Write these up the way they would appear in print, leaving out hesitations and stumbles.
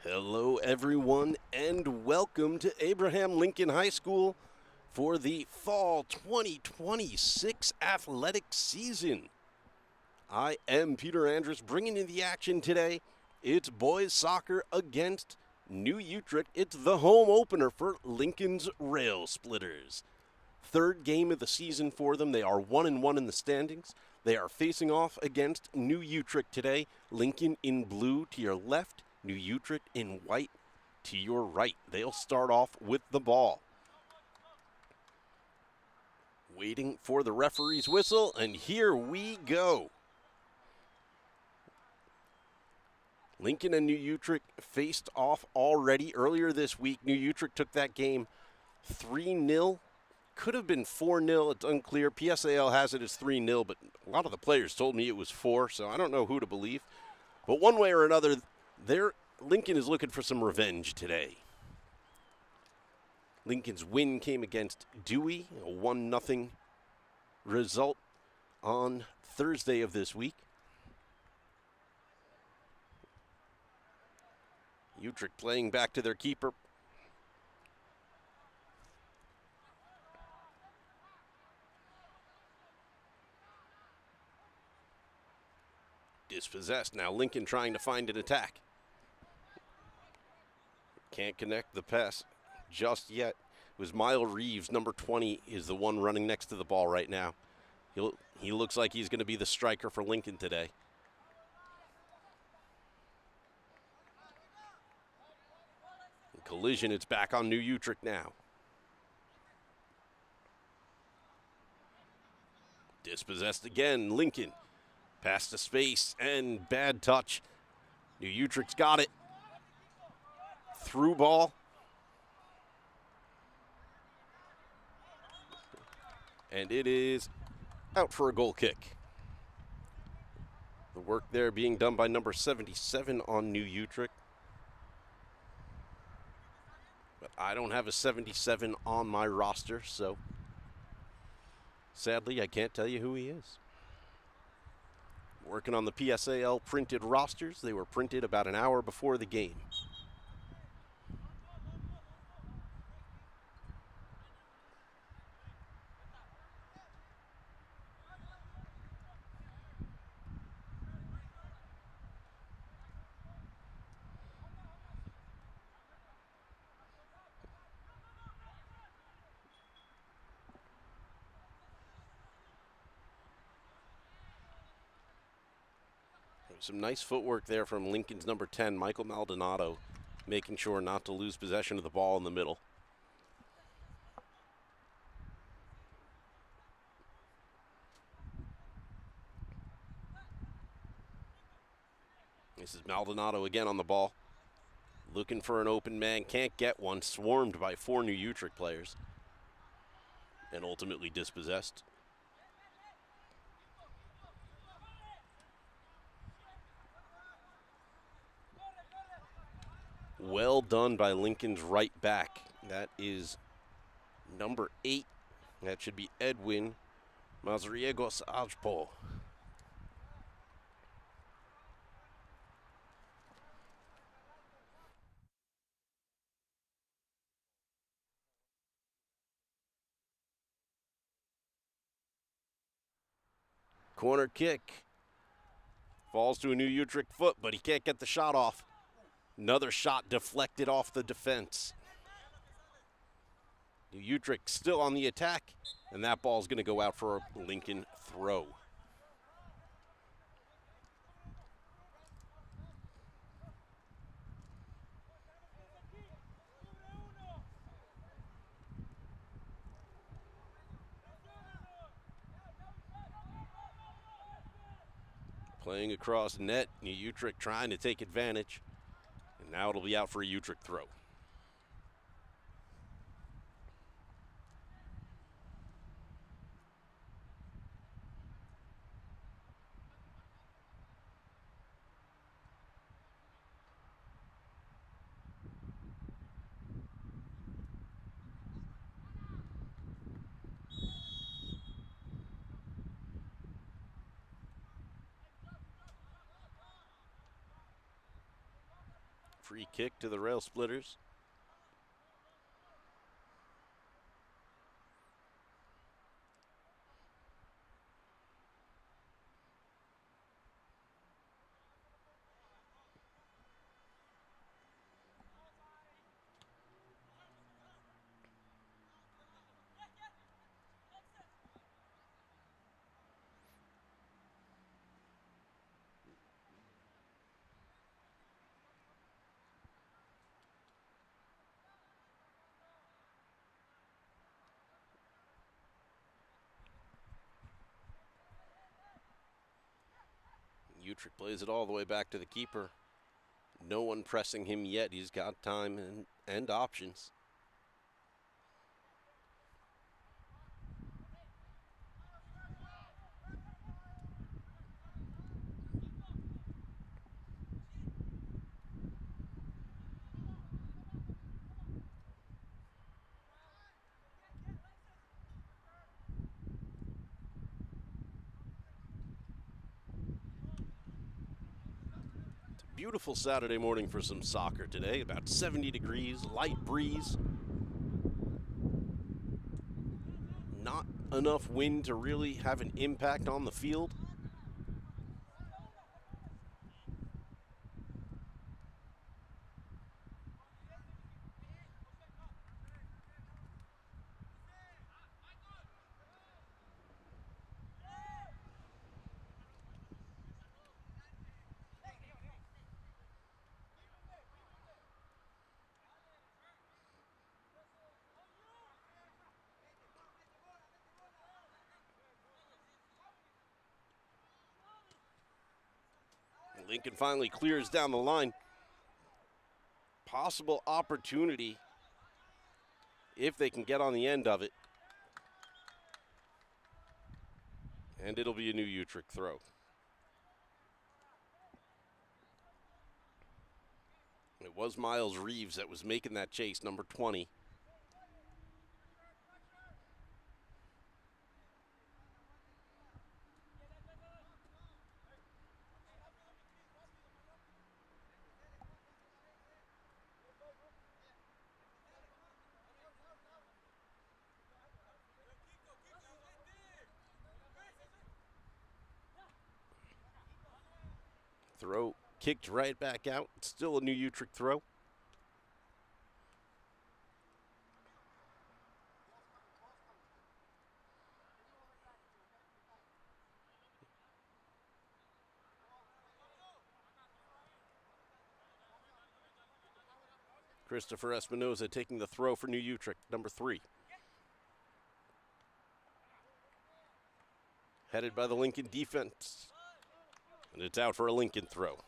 Hello, everyone, and welcome to Abraham Lincoln High School for the Fall 2026 athletic season. I am Peter Andrus, bringing you the action today. It's boys soccer against New Utrecht. It's the home opener for Lincoln's Rail Splitters. Third game of the season for them. They are 1-1 in the standings. They are facing off against New Utrecht today. Lincoln in blue to your left, New Utrecht in white to your right. They'll start off with the ball. Waiting for the referee's whistle, and here we go. Lincoln and New Utrecht faced off already earlier this week. New Utrecht took that game 3-0. Could have been 4-0. It's unclear. PSAL has it as 3-0, but a lot of the players told me it was 4, so I don't know who to believe. But one way or another, Lincoln is looking for some revenge today. Lincoln's win came against Dewey, a 1-0 result on Thursday of this week. Utrecht playing back to their keeper. Dispossessed. Now Lincoln trying to find an attack. Can't connect the pass just yet. It was Mile Reeves, number 20, is the one running next to the ball right now. He looks like he's going to be the striker for Lincoln today. Collision, it's back on New Utrecht now. Dispossessed again, Lincoln. Pass to space and bad touch. New Utrecht's got it. Through ball. And it is out for a goal kick. The work there being done by number 77 on New Utrecht. But I don't have a 77 on my roster, so sadly I can't tell you who he is. Working on the PSAL printed rosters. They were printed about an hour before the game. Some nice footwork there from Lincoln's number 10, Michael Maldonado, making sure not to lose possession of the ball in the middle. This is Maldonado again on the ball. Looking for an open man, can't get one, swarmed by 4 New Utrecht players, and ultimately dispossessed. Well done by Lincoln's right back. That is number 8. That should be Edwin Mazriegos Ajpo. Corner kick. Falls to a New Utrecht foot, but he can't get the shot off. Another shot deflected off the defense. New Utrecht still on the attack, and that ball's going to go out for a Lincoln throw. Playing across net, New Utrecht trying to take advantage. And now it'll be out for a Utrecht throw. Free kick to the Rail Splitters. Utrecht plays it all the way back to the keeper. No one pressing him yet. He's got time and options. Beautiful Saturday morning for some soccer today. About 70 degrees, light breeze. Not enough wind to really have an impact on the field. Lincoln finally clears down the line. Possible opportunity if they can get on the end of it. And it'll be a new Utrecht throw. It was Miles Reeves that was making that chase, number 20. Throw kicked right back out. Still a new Utrecht throw. Christopher Espinoza taking the throw for New Utrecht, number 3. Headed by the Lincoln defense. And it's out for a Lincoln throw.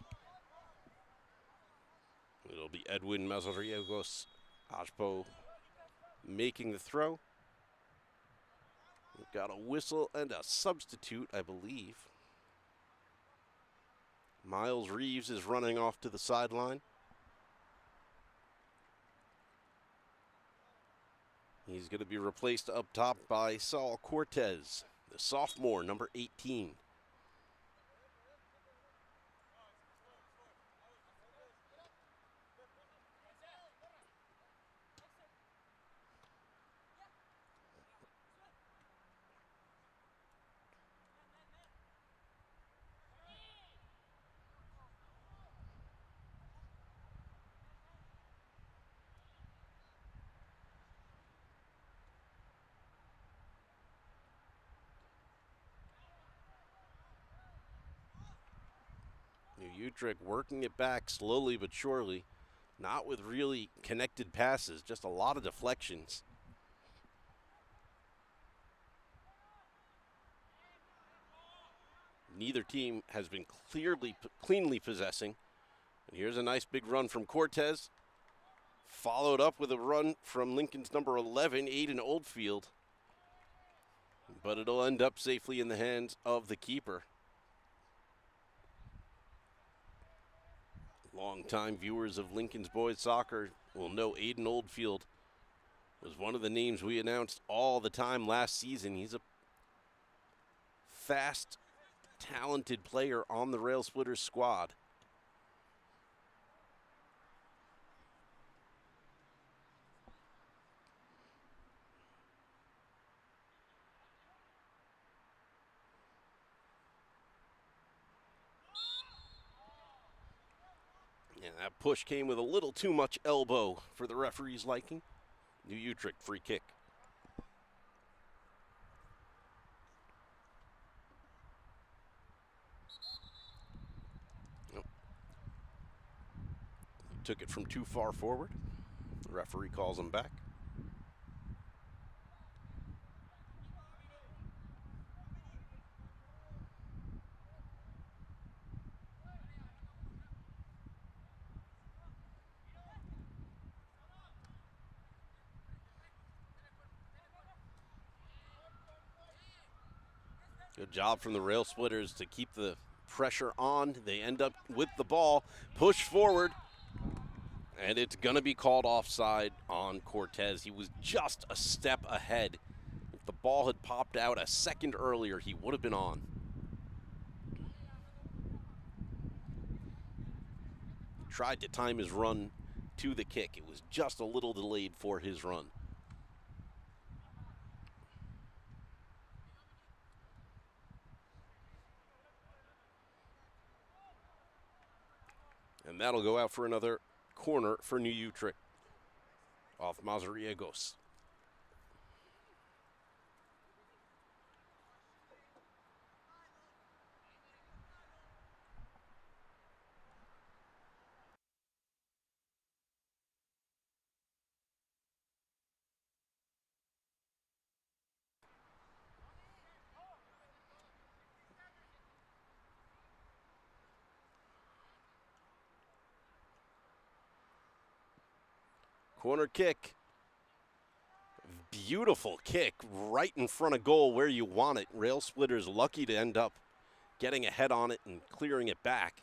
It'll be Edwin Mazariegos Ajpo making the throw. We've got a whistle and a substitute, I believe. Miles Reeves is running off to the sideline. He's going to be replaced up top by Saul Cortez, the sophomore, number 18. New Utrecht working it back slowly but surely, not with really connected passes, just a lot of deflections. Neither team has been cleanly possessing. And here's a nice big run from Cortez, followed up with a run from Lincoln's number 11, Aiden Oldfield. But it'll end up safely in the hands of the keeper. Longtime viewers of Lincoln's boys soccer will know Aiden Oldfield was one of the names we announced all the time last season. He's a fast, talented player on the Rail Splitters squad. That push came with a little too much elbow for the referee's liking. New Utrecht free kick. Took it from too far forward. The referee calls him back. Good job from the Rail Splitters to keep the pressure on. They end up with the ball, push forward, and it's going to be called offside on Cortez. He was just a step ahead. If the ball had popped out a second earlier, he would have been on. Tried to time his run to the kick. It was just a little delayed for his run. And that'll go out for another corner for New Utrecht off Mazariegos. Corner kick. Beautiful kick right in front of goal where you want it. Rail Splitters lucky to end up getting a head on it and clearing it back.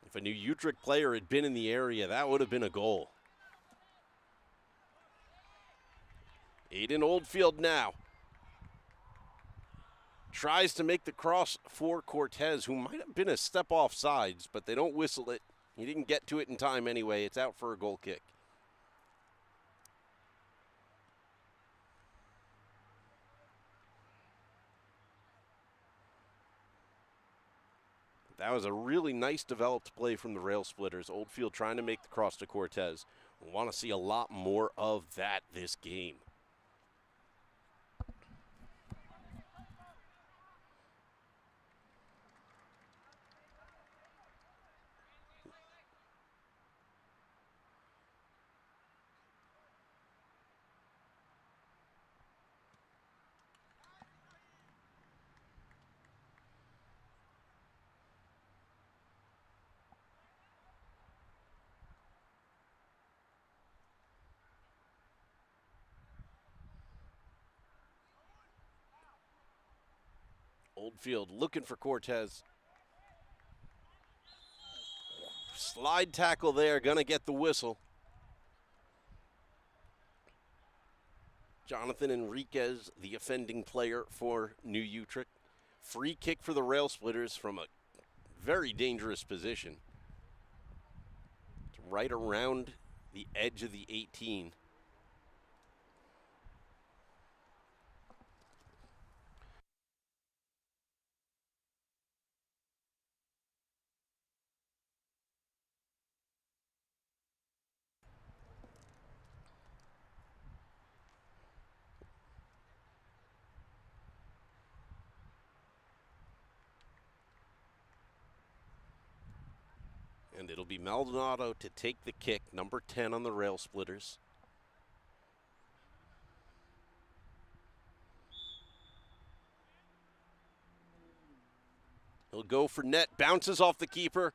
If a New Utrecht player had been in the area, that would have been a goal. Aiden Oldfield now tries to make the cross for Cortez, who might have been a step off sides, but they don't whistle it. He didn't get to it in time anyway. It's out for a goal kick. That was a really nice developed play from the Rail Splitters. Oldfield trying to make the cross to Cortez. We want to see a lot more of that this game. Oldfield looking for Cortez. Slide tackle there, gonna get the whistle. Jonathan Enriquez, the offending player for New Utrecht. Free kick for the Rail Splitters from a very dangerous position. It's right around the edge of the 18. And it'll be Maldonado to take the kick, number 10 on the Rail Splitters. He'll go for net, bounces off the keeper,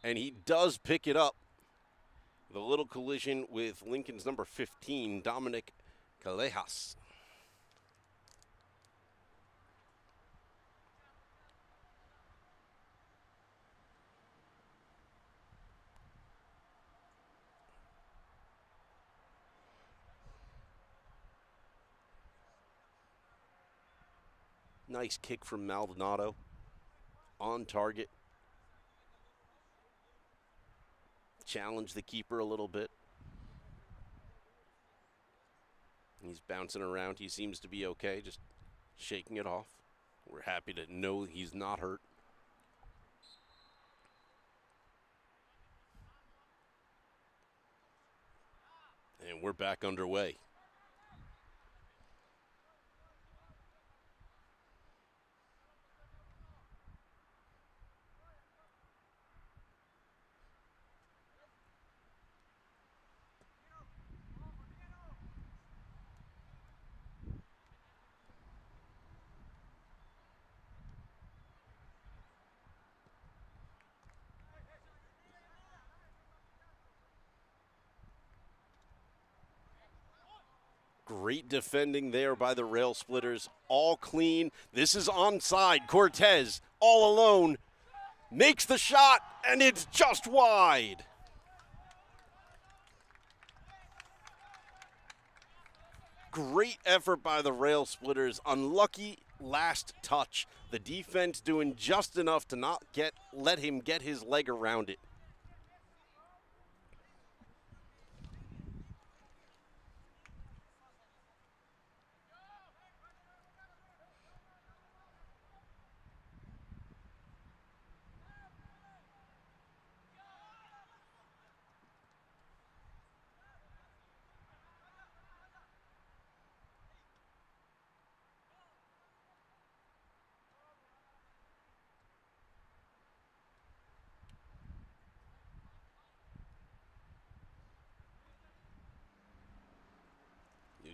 and he does pick it up. The little collision with Lincoln's number 15, Dominic Callejas. Nice kick from Maldonado. On target. Challenge the keeper a little bit. He's bouncing around. He seems to be okay, just shaking it off. We're happy to know he's not hurt. And we're back underway. Great defending there by the Rail Splitters. All clean. This is onside. Cortez, all alone, makes the shot, and it's just wide. Great effort by the Rail Splitters. Unlucky last touch. The defense doing just enough to not let him get his leg around it.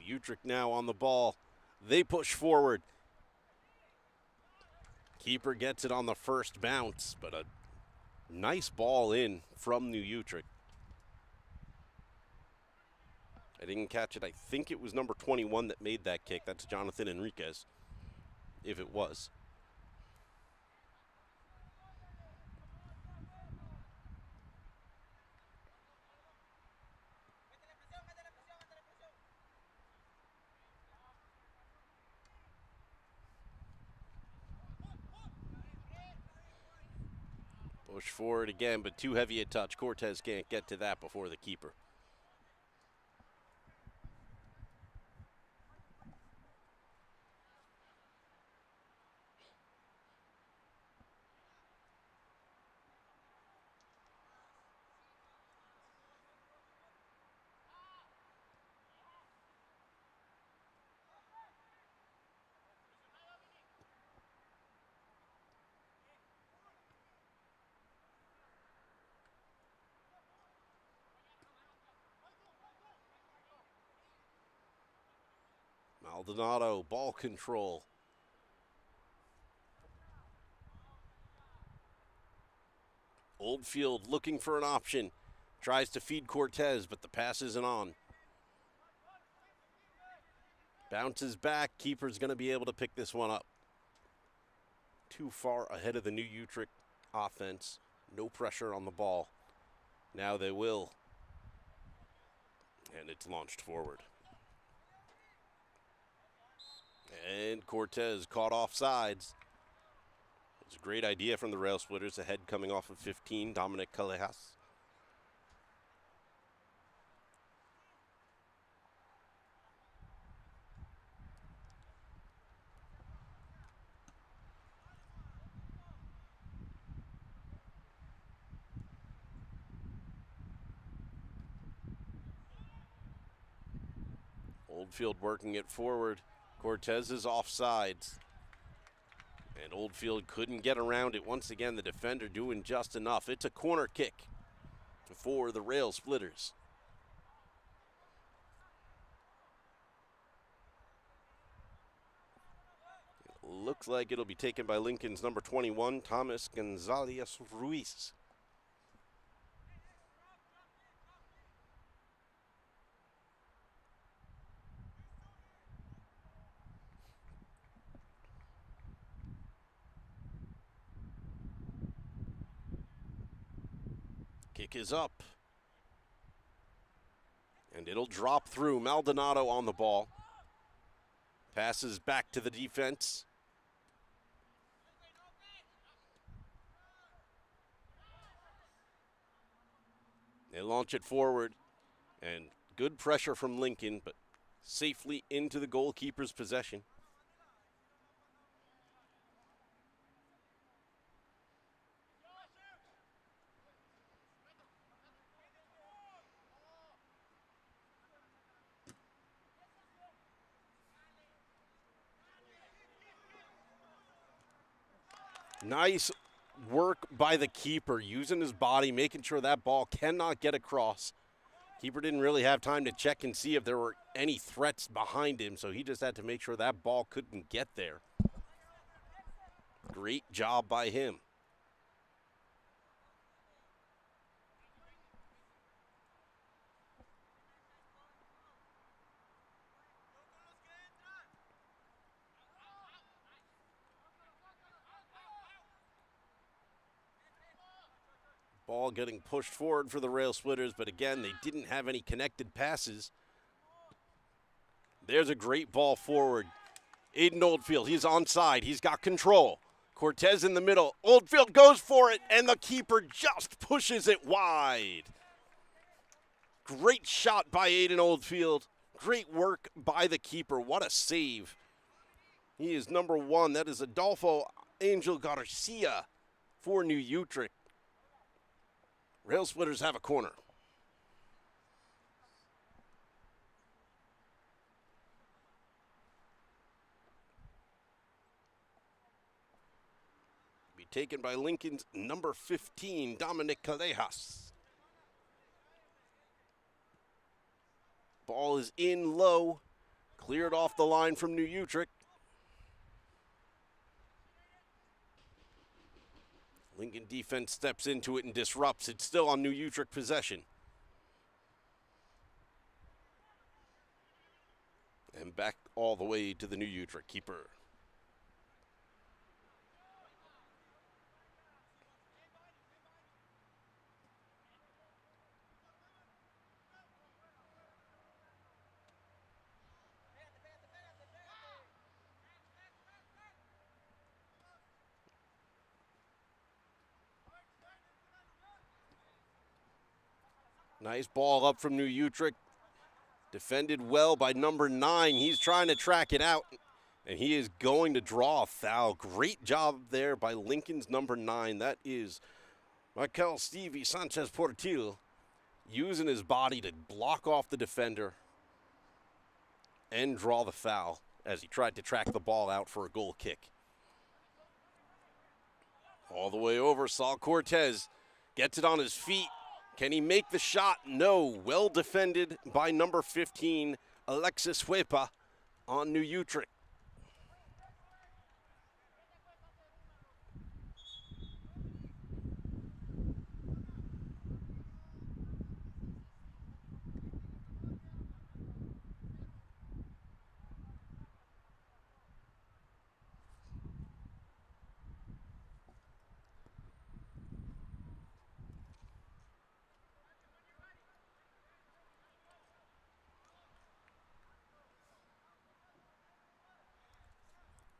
Utrecht now on the ball. They push forward. Keeper gets it on the first bounce, but a nice ball in from New Utrecht. I didn't catch it. I think it was number 21 that made that kick. That's Jonathan Enriquez, if it was. Push forward again, but too heavy a touch. Cortez can't get to that before the keeper. Maldonado, ball control. Oldfield looking for an option. Tries to feed Cortez, but the pass isn't on. Bounces back. Keeper's going to be able to pick this one up. Too far ahead of the New Utrecht offense. No pressure on the ball. Now they will. And it's launched forward. And Cortez caught off sides. It's a great idea from the Rail Splitters. Ahead coming off of 15, Dominic Callejas. Oldfield working it forward. Cortez is off sides. And Oldfield couldn't get around it. Once again, the defender doing just enough. It's a corner kick for the Rail Splitters. It looks like it'll be taken by Lincoln's number 21, Thomas Gonzalez Ruiz. Kick is up. And it'll drop through. Maldonado on the ball. Passes back to the defense. They launch it forward. And good pressure from Lincoln, but safely into the goalkeeper's possession. Nice work by the keeper, using his body, making sure that ball cannot get across. Keeper didn't really have time to check and see if there were any threats behind him, so he just had to make sure that ball couldn't get there. Great job by him. Ball getting pushed forward for the Rail Splitters, but again, they didn't have any connected passes. There's a great ball forward. Aiden Oldfield, he's onside. He's got control. Cortez in the middle. Oldfield goes for it, and the keeper just pushes it wide. Great shot by Aiden Oldfield. Great work by the keeper. What a save. He is number 1. That is Adolfo Angel Garcia for New Utrecht. Rail Splitters have a corner. Be taken by Lincoln's number 15, Dominic Callejas. Ball is in low, cleared off the line from New Utrecht. Lincoln defense steps into it and disrupts. It's still on New Utrecht possession. And back all the way to the New Utrecht keeper. Nice ball up from New Utrecht. Defended well by number 9. He's trying to track it out, and he is going to draw a foul. Great job there by Lincoln's number 9. That is Michael Stevie Sanchez Portil, using his body to block off the defender and draw the foul as he tried to track the ball out for a goal kick. All the way over, Saul Cortez gets it on his feet. Can he make the shot? No. Well defended by number 15, Alexis Huepa on New Utrecht.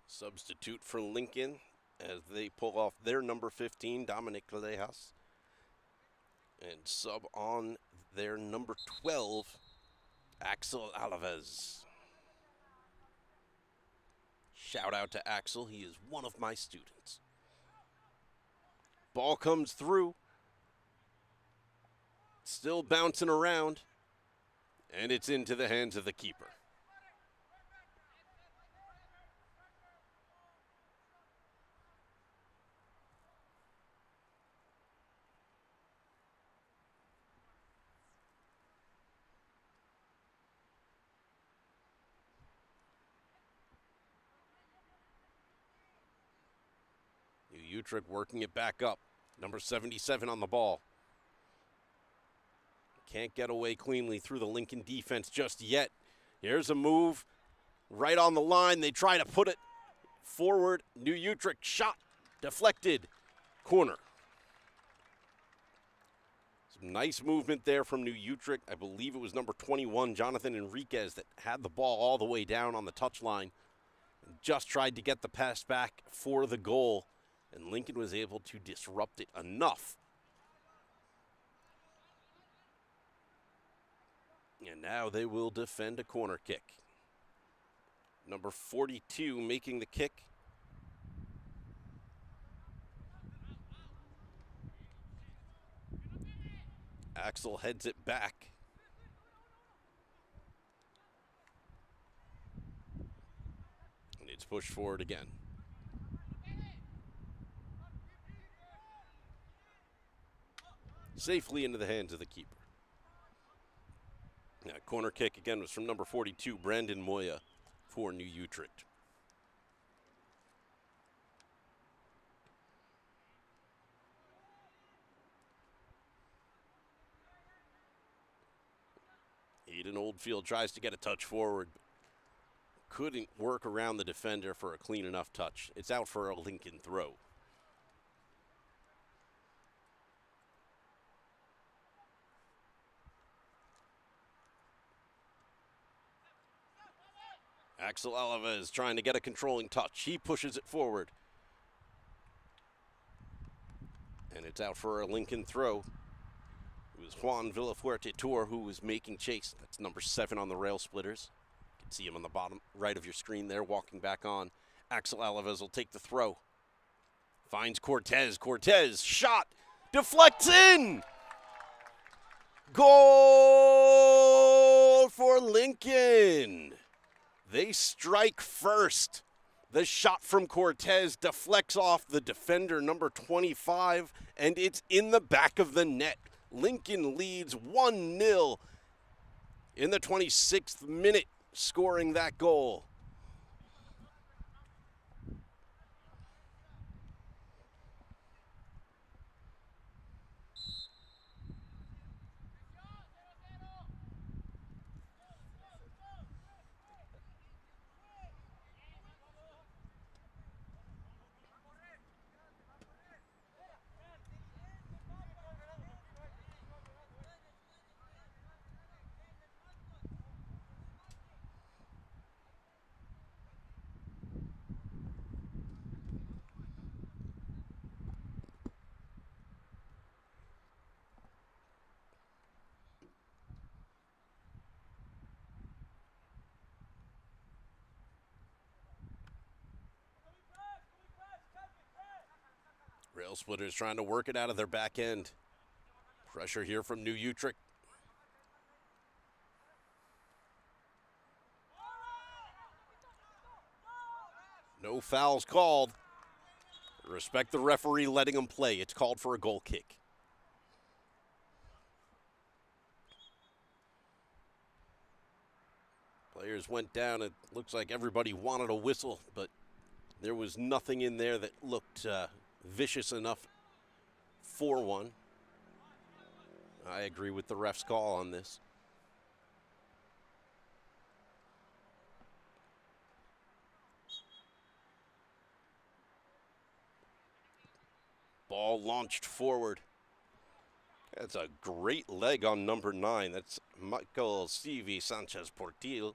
Substitute for Lincoln as they pull off their number 15, Dominic Callejas. And sub on their number 12, Axel Alves. Shout out to Axel, he is one of my students. Ball comes through. Still bouncing around. And it's into the hands of the keeper. Utrecht working it back up. Number 77 on the ball. Can't get away cleanly through the Lincoln defense just yet. Here's a move right on the line. They try to put it forward. New Utrecht shot deflected. Corner. Some nice movement there from New Utrecht. I believe it was number 21, Jonathan Enriquez, that had the ball all the way down on the touchline. And just tried to get the pass back for the goal. And Lincoln was able to disrupt it enough. And now they will defend a corner kick. Number 42 making the kick. Axel heads it back. And it's pushed forward again. safely into the hands of the keeper. Corner kick again was from number 42, Brandon Moya for New Utrecht. Aiden Oldfield tries to get a touch forward. Couldn't work around the defender for a clean enough touch. It's out for a Lincoln throw. Axel Alves trying to get a controlling touch. He pushes it forward. And it's out for a Lincoln throw. It was Juan Villafuerte Tour who was making chase. That's number 7 on the rail splitters. You can see him on the bottom right of your screen there, walking back on. Axel Alves will take the throw. Finds Cortez. Cortez, shot, deflects in! Goal for Lincoln! They strike first. The shot from Cortez deflects off the defender, number 25, and it's in the back of the net. Lincoln leads 1-0 in the 26th minute, scoring that goal. Rail splitters trying to work it out of their back end. Pressure here from New Utrecht. No fouls called. Respect the referee letting them play. It's called for a goal kick. Players went down. It looks like everybody wanted a whistle, but there was nothing in there that looked vicious enough for one. I agree with the ref's call on this. Ball launched forward. That's a great leg on number 9. That's Michael C.V. Sanchez Portil.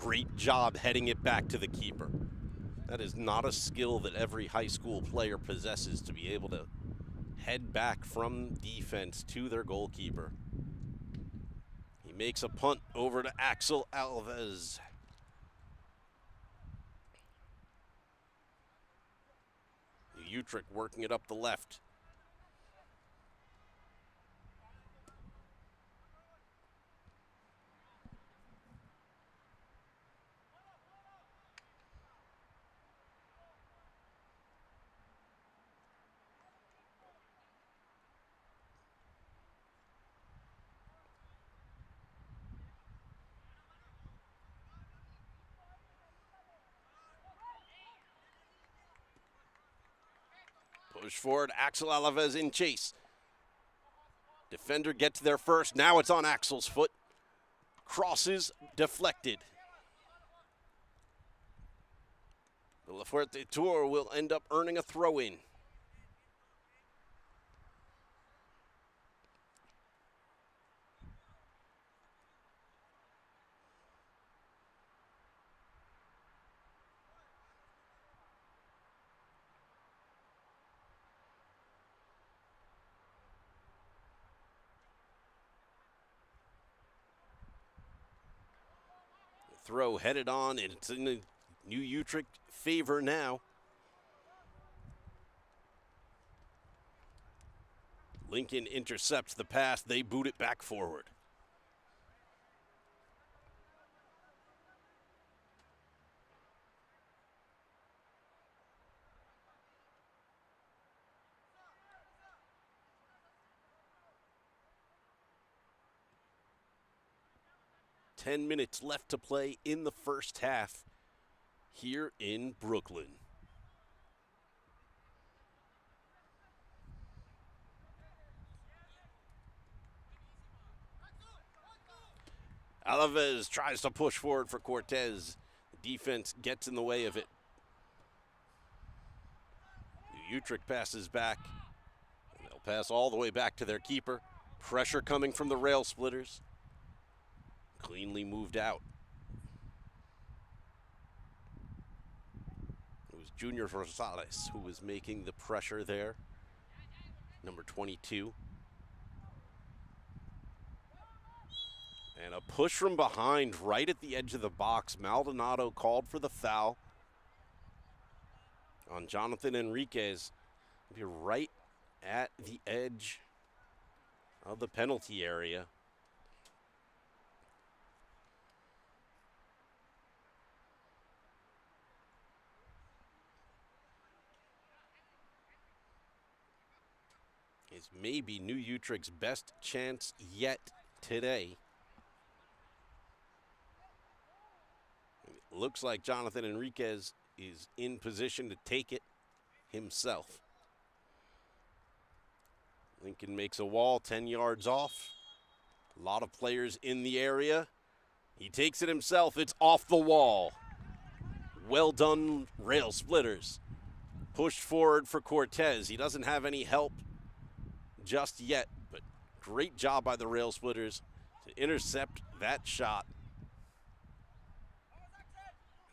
Great job heading it back to the keeper. That is not a skill that every high school player possesses, to be able to head back from defense to their goalkeeper. He makes a punt over to Axel Alves. Utrecht working it up the left. Push forward, Axel Alves in chase. Defender gets there first. Now it's on Axel's foot. Crosses, deflected. The Villafuerte Tour will end up earning a throw-in. Throw headed on, and it's in the New Utrecht favor now. Lincoln intercepts the pass. They boot it back forward. Ten minutes left to play in the first half here in Brooklyn. Alaves tries to push forward for Cortez. The defense gets in the way of it. Utrecht passes back. And they'll pass all the way back to their keeper. Pressure coming from the rail splitters. Cleanly moved out. It was Junior Rosales who was making the pressure there. Number 22. And a push from behind right at the edge of the box. Maldonado called for the foul on Jonathan Enriquez. Be right at the edge of the penalty area. Is maybe New Utrecht's best chance yet today. It looks like Jonathan Enriquez is in position to take it himself. Lincoln makes a wall 10 yards off. A lot of players in the area. He takes it himself. It's off the wall. Well done, rail splitters. Pushed forward for Cortez. He doesn't have any help just yet, but great job by the rail splitters to intercept that shot.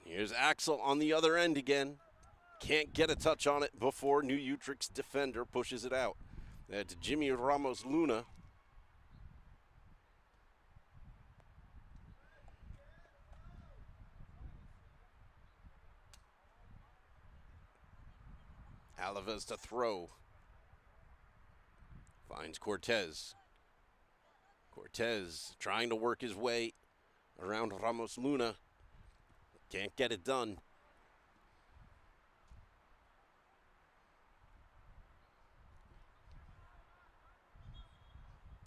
Here's Axel on the other end again. Can't get a touch on it before New Utrecht's defender pushes it out. That's Jimmy Ramos Luna. Alaves to throw. Finds Cortez. Cortez trying to work his way around Ramos Luna. Can't get it done.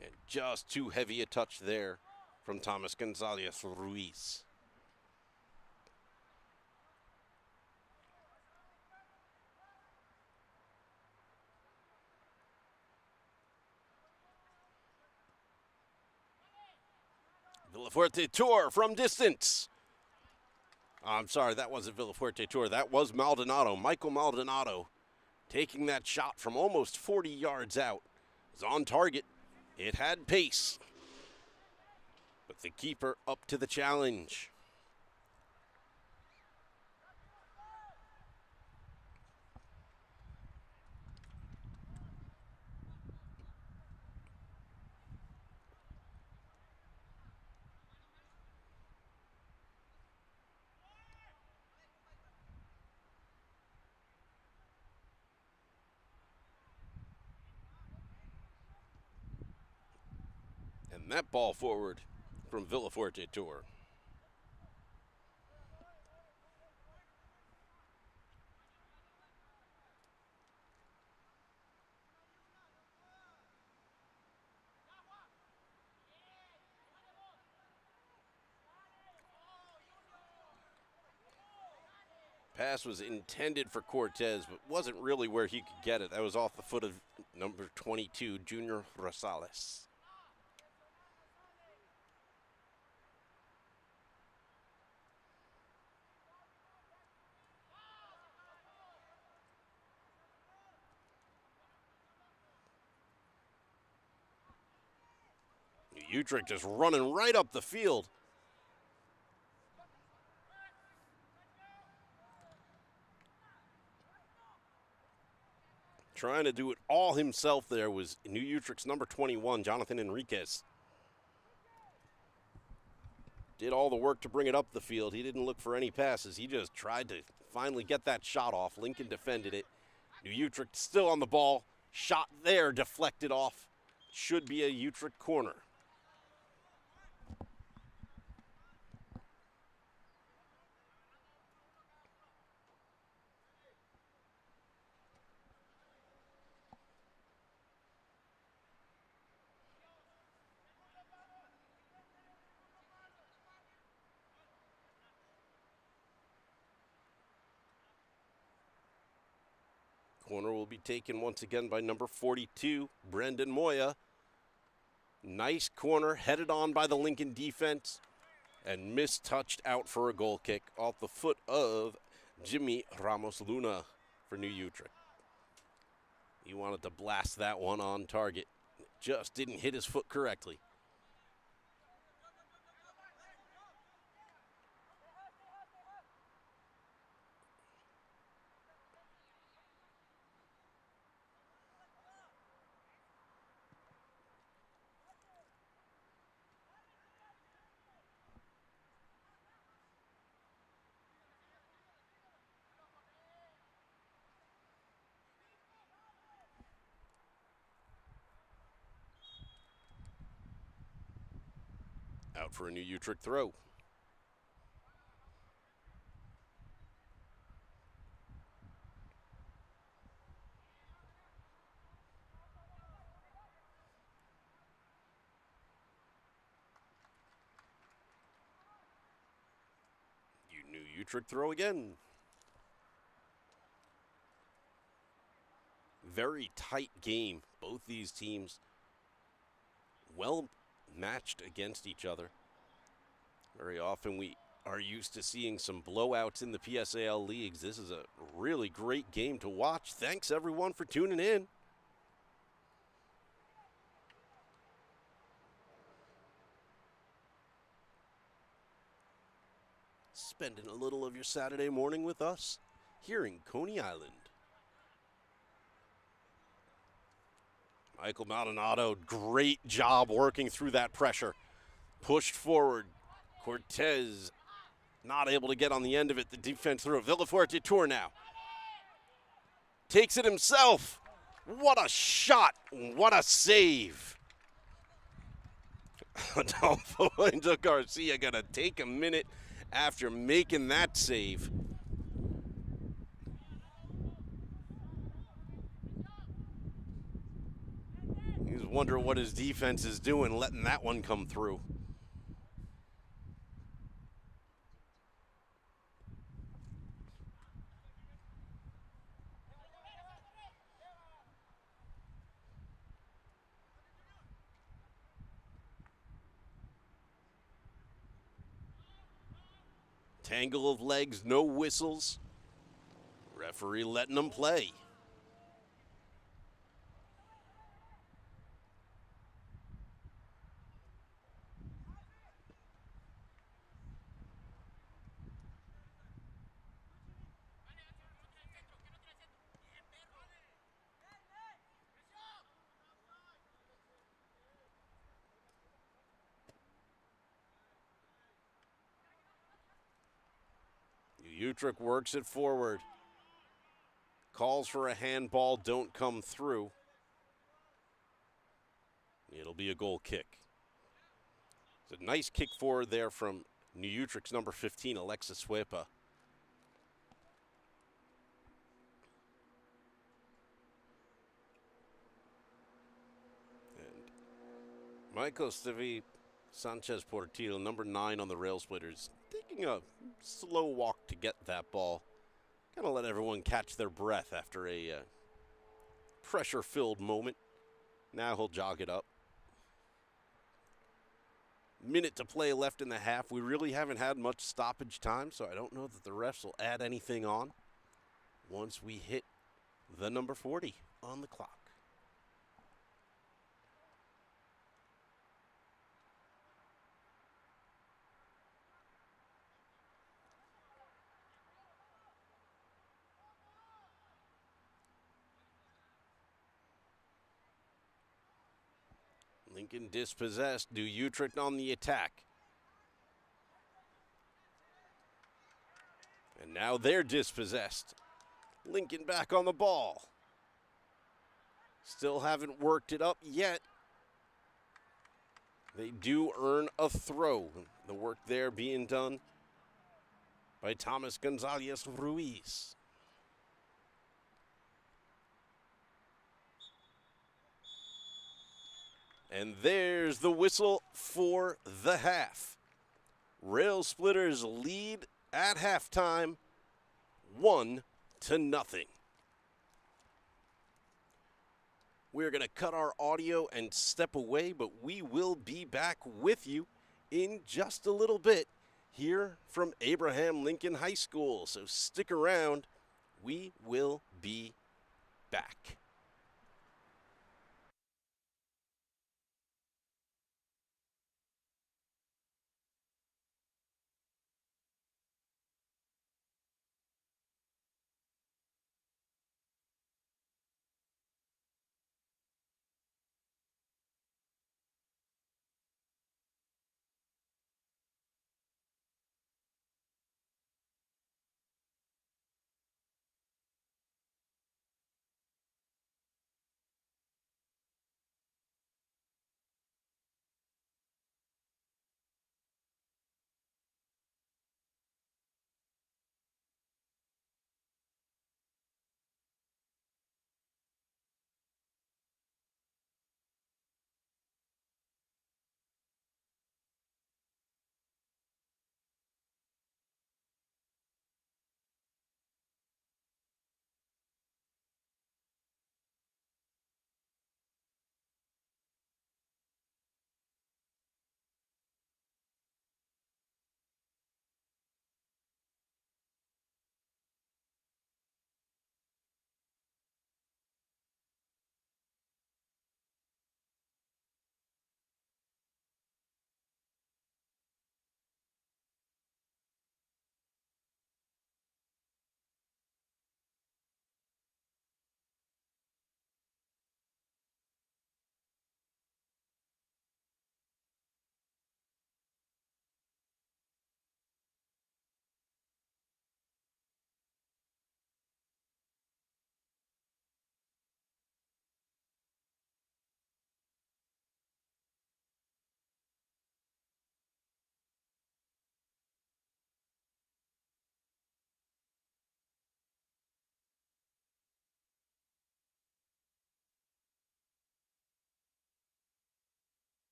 And just too heavy a touch there from Thomas Gonzalez Ruiz. Villafuerte Tour from distance. I'm sorry, that wasn't Villafuerte Tour. That was Maldonado, Michael Maldonado, taking that shot from almost 40 yards out. It was on target. It had pace. But the keeper up to the challenge. And that ball forward from Villafuerte Tour. Pass was intended for Cortez, but wasn't really where he could get it. That was off the foot of number 22, Junior Rosales. Utrecht just running right up the field. Trying to do it all himself there was New Utrecht's number 21, Jonathan Enriquez. Did all the work to bring it up the field. He didn't look for any passes. He just tried to finally get that shot off. Lincoln defended it. New Utrecht still on the ball. Shot there, deflected off. Should be a Utrecht corner. Corner will be taken once again by number 42, Brendan Moya. Nice corner, headed on by the Lincoln defense, and mistouched out for a goal kick off the foot of Jimmy Ramos Luna for New Utrecht. He wanted to blast that one on target. Just didn't hit his foot correctly. Out for a New Utrecht throw. New Utrecht throw again. Very tight game. Both these teams well matched against each other. Very often we are used to seeing some blowouts in the PSAL leagues. This is a really great game to watch. Thanks everyone for tuning in. Spending a little of your Saturday morning with us here in Coney Island. Michael Maldonado, great job working through that pressure. Pushed forward. Cortez not able to get on the end of it. The defense through. Villafuerte Tour now. Takes it himself. What a shot. What a save. Adolfo Angel Garcia going to take a minute after making that save. He's wondering what his defense is doing, letting that one come through. Tangle of legs, no whistles. Referee letting them play. Utrecht works it forward. Calls for a handball, don't come through. It'll be a goal kick. It's a nice kick forward there from New Utrecht's number 15, Alexis Suepa. And Michael Stevi Sanchez Portillo, number 9 on the rail splitters, taking a slow walk to get that ball. Kind of let everyone catch their breath after a pressure-filled moment. Now he'll jog it up. Minute to play left in the half. We really haven't had much stoppage time, so I don't know that the refs will add anything on once we hit the number 40 on the clock. Lincoln dispossessed. New Utrecht on the attack. And now they're dispossessed. Lincoln back on the ball. Still haven't worked it up yet. They do earn a throw. The work there being done by Thomas Gonzalez Ruiz. And there's the whistle for the half. Rail Splitters lead at halftime, 1-0. We're going to cut our audio and step away, but we will be back with you in just a little bit here from Abraham Lincoln High School. So stick around. We will be back.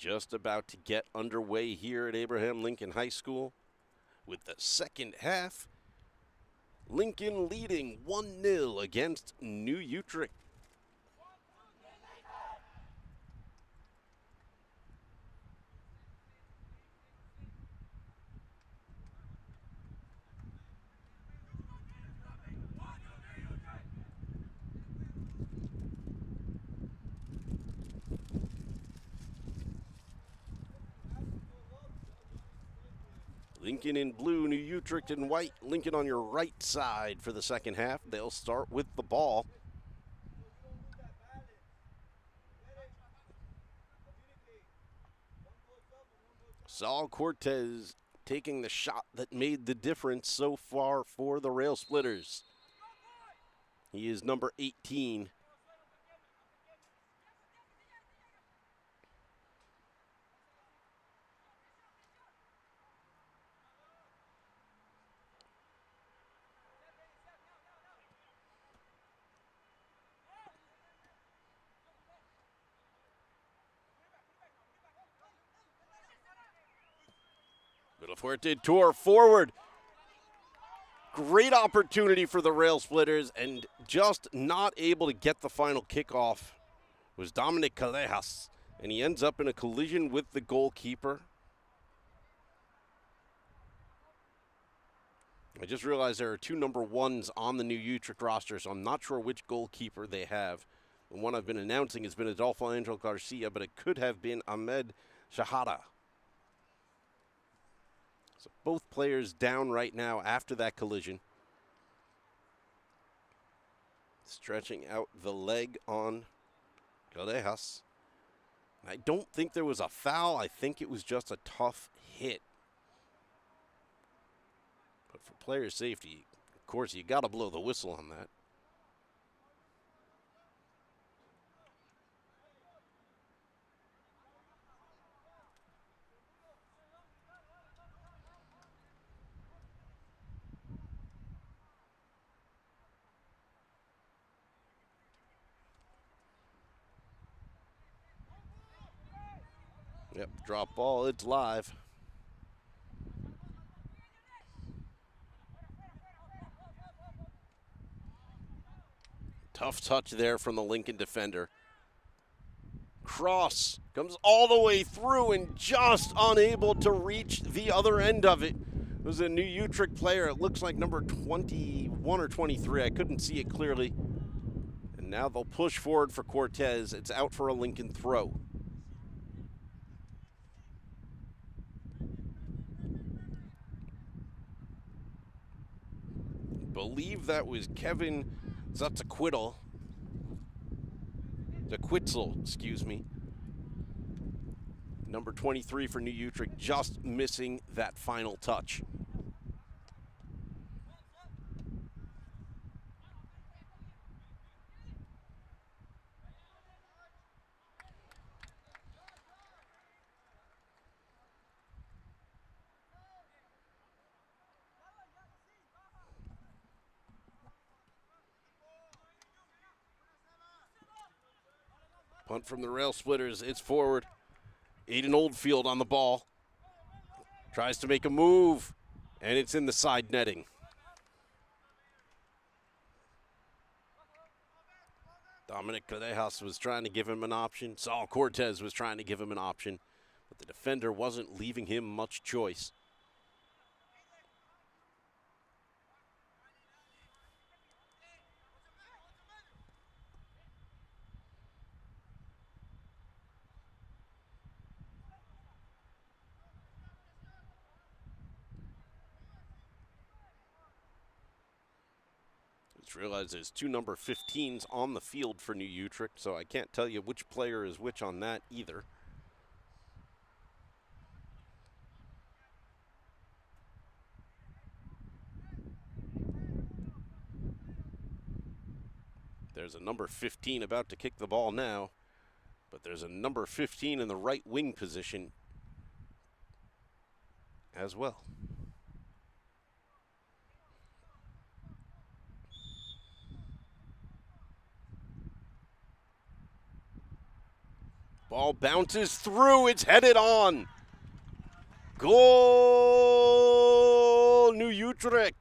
Just about to get underway here at Abraham Lincoln High School with the second half. Lincoln leading 1-0 against New Utrecht. Lincoln in blue, New Utrecht in white. Lincoln on your right side for the second half. They'll start with the ball. Saul Cortez taking the shot that made the difference so far for the Rail Splitters. He is number 18. Villafuerte tore forward. Great opportunity for the Rail Splitters, and just not able to get the final kickoff was Dominic Callejas, and he ends up in a collision with the goalkeeper. I just realized there are two number 1s on the New Utrecht roster, so I'm not sure which goalkeeper they have. The one I've been announcing has been Adolfo Angel Garcia, but it could have been Ahmed Shahada. So both players down right now after that collision. Stretching out the leg on Callejas. I don't think there was a foul. I think it was just a tough hit. But for player safety, of course, you got to blow the whistle on that. Yep, drop ball, it's live. Tough touch there from the Lincoln defender. Cross comes all the way through and just unable to reach the other end of it. It was a New Utrecht player. It looks like number 21 or 23. I couldn't see it clearly. And now they'll push forward for Cortez. It's out for a Lincoln throw. Believe that was Kevin Zatzaquitl. Zaquitzel, excuse me. Number 23 for New Utrecht, just missing that final touch. Punt from the Rail Splitters. It's forward. Aiden Oldfield on the ball. Tries to make a move, and it's in the side netting. Dominic Callejas was trying to give him an option. Saul Cortez was trying to give him an option, but the defender wasn't leaving him much choice. Just realized there's two number 15s on the field for New Utrecht, so I can't tell you which player is which on that either. There's a number 15 about to kick the ball now, but there's a number 15 in the right wing position as well. Ball bounces through. It's headed on. Goal, New Utrecht.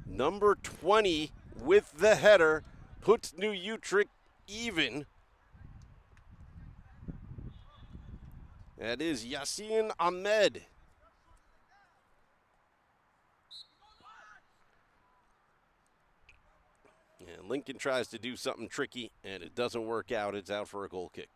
Number 20 with the header puts New Utrecht even. That is Yassine Ahmed. And Lincoln tries to do something tricky, and it doesn't work out. It's out for a goal kick.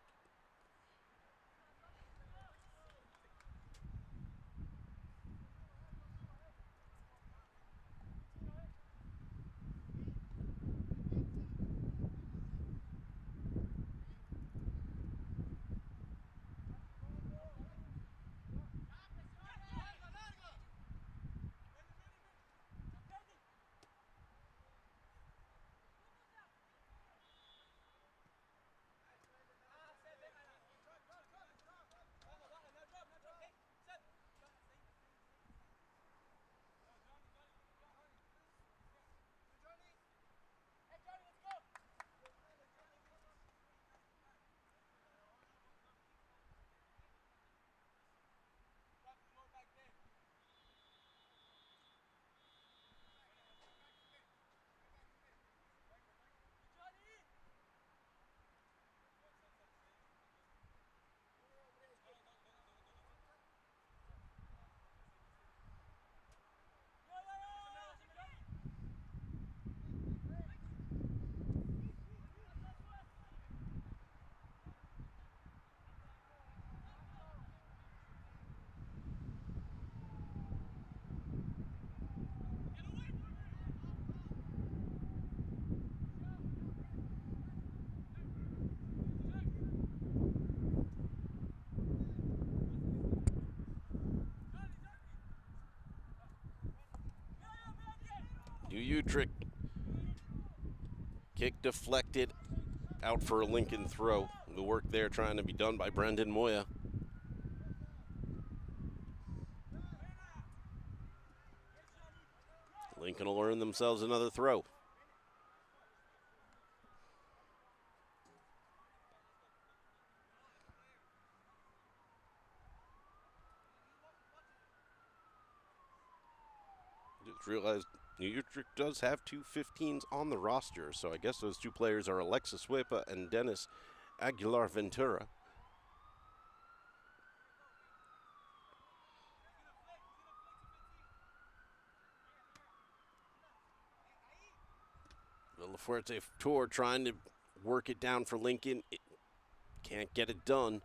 New Utrecht. Kick deflected, out for a Lincoln throw. The work there trying to be done by Brendan Moya. Lincoln will earn themselves another throw. Just realized New Utrecht does have two 15s on the roster, so I guess those two players are Alexis Wepa and Dennis Aguilar Ventura. Villafuerte Tour trying to work it down for Lincoln. It can't get it done,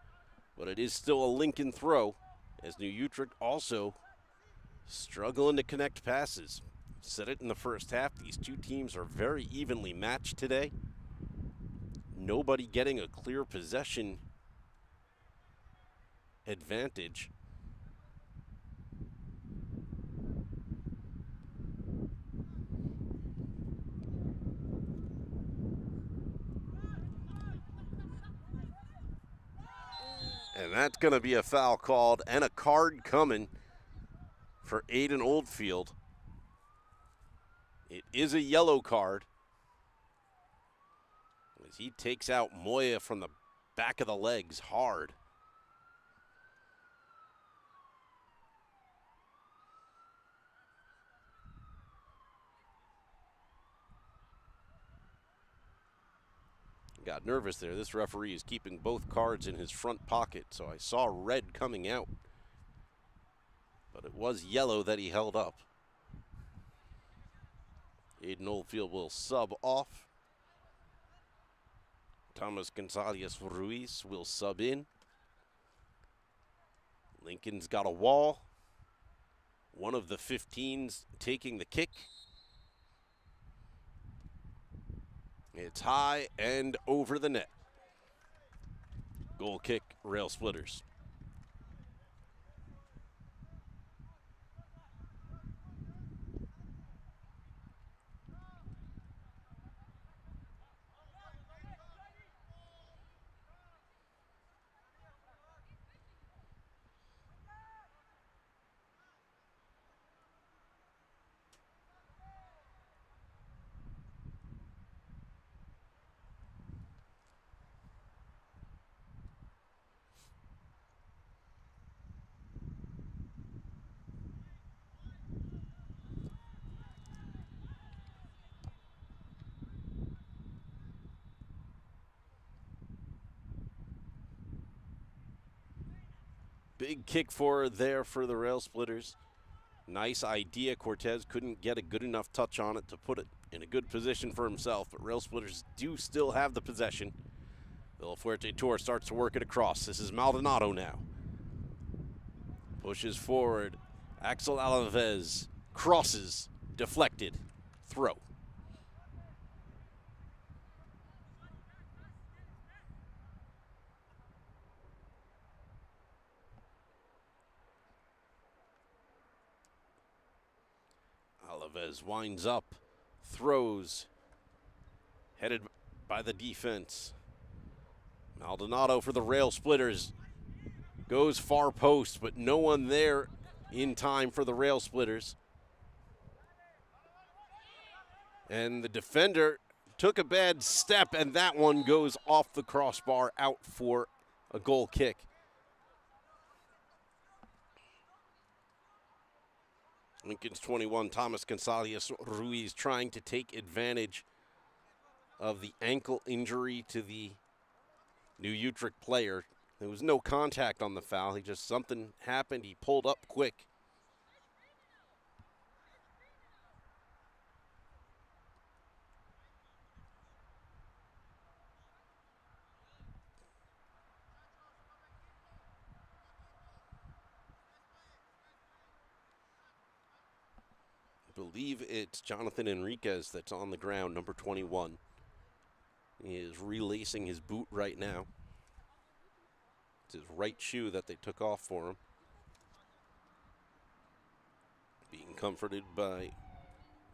but it is still a Lincoln throw, as New Utrecht also struggling to connect passes. Said it in the first half, these two teams are very evenly matched today. Nobody getting a clear possession advantage. And that's going to be a foul called and a card coming for Aiden Oldfield. It is a yellow card as he takes out Moya from the back of the legs hard. Got nervous there. This referee is keeping both cards in his front pocket, so I saw red coming out. But it was yellow that he held up. Aiden Oldfield will sub off. Thomas Gonzalez Ruiz will sub in. Lincoln's got a wall. One of the 15s taking the kick. It's high and over the net. Goal kick, rail splitters. Big kick forward there for the Rail Splitters. Nice idea. Cortez couldn't get a good enough touch on it to put it in a good position for himself, but Rail Splitters do still have the possession. Villafuerte Tour starts to work it across. This is Maldonado now. Pushes forward. Axel Alaves crosses. Deflected. Throw. Alaves winds up. Throws. Headed by the defense. Maldonado for the Rail Splitters. Goes far post, but no one there in time for the Rail Splitters. And the defender took a bad step, and that one goes off the crossbar out for a goal kick. Lincoln's 21, Thomas Gonzalez Ruiz, trying to take advantage of the ankle injury to the New Utrecht player. There was no contact on the foul. Something happened. He pulled up quick. I believe it's Jonathan Enriquez that's on the ground, number 21. He is relacing his boot right now. It's his right shoe that they took off for him. Being comforted by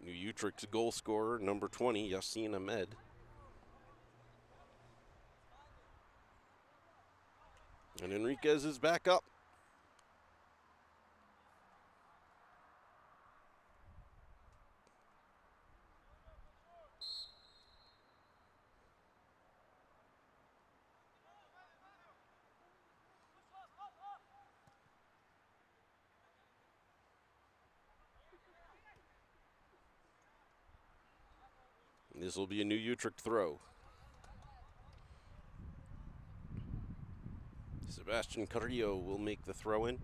New Utrecht's goal scorer, number 20, Yassine Ahmed. And Enriquez is back up. This will be a New Utrecht throw. Sebastian Carrillo will make the throw in.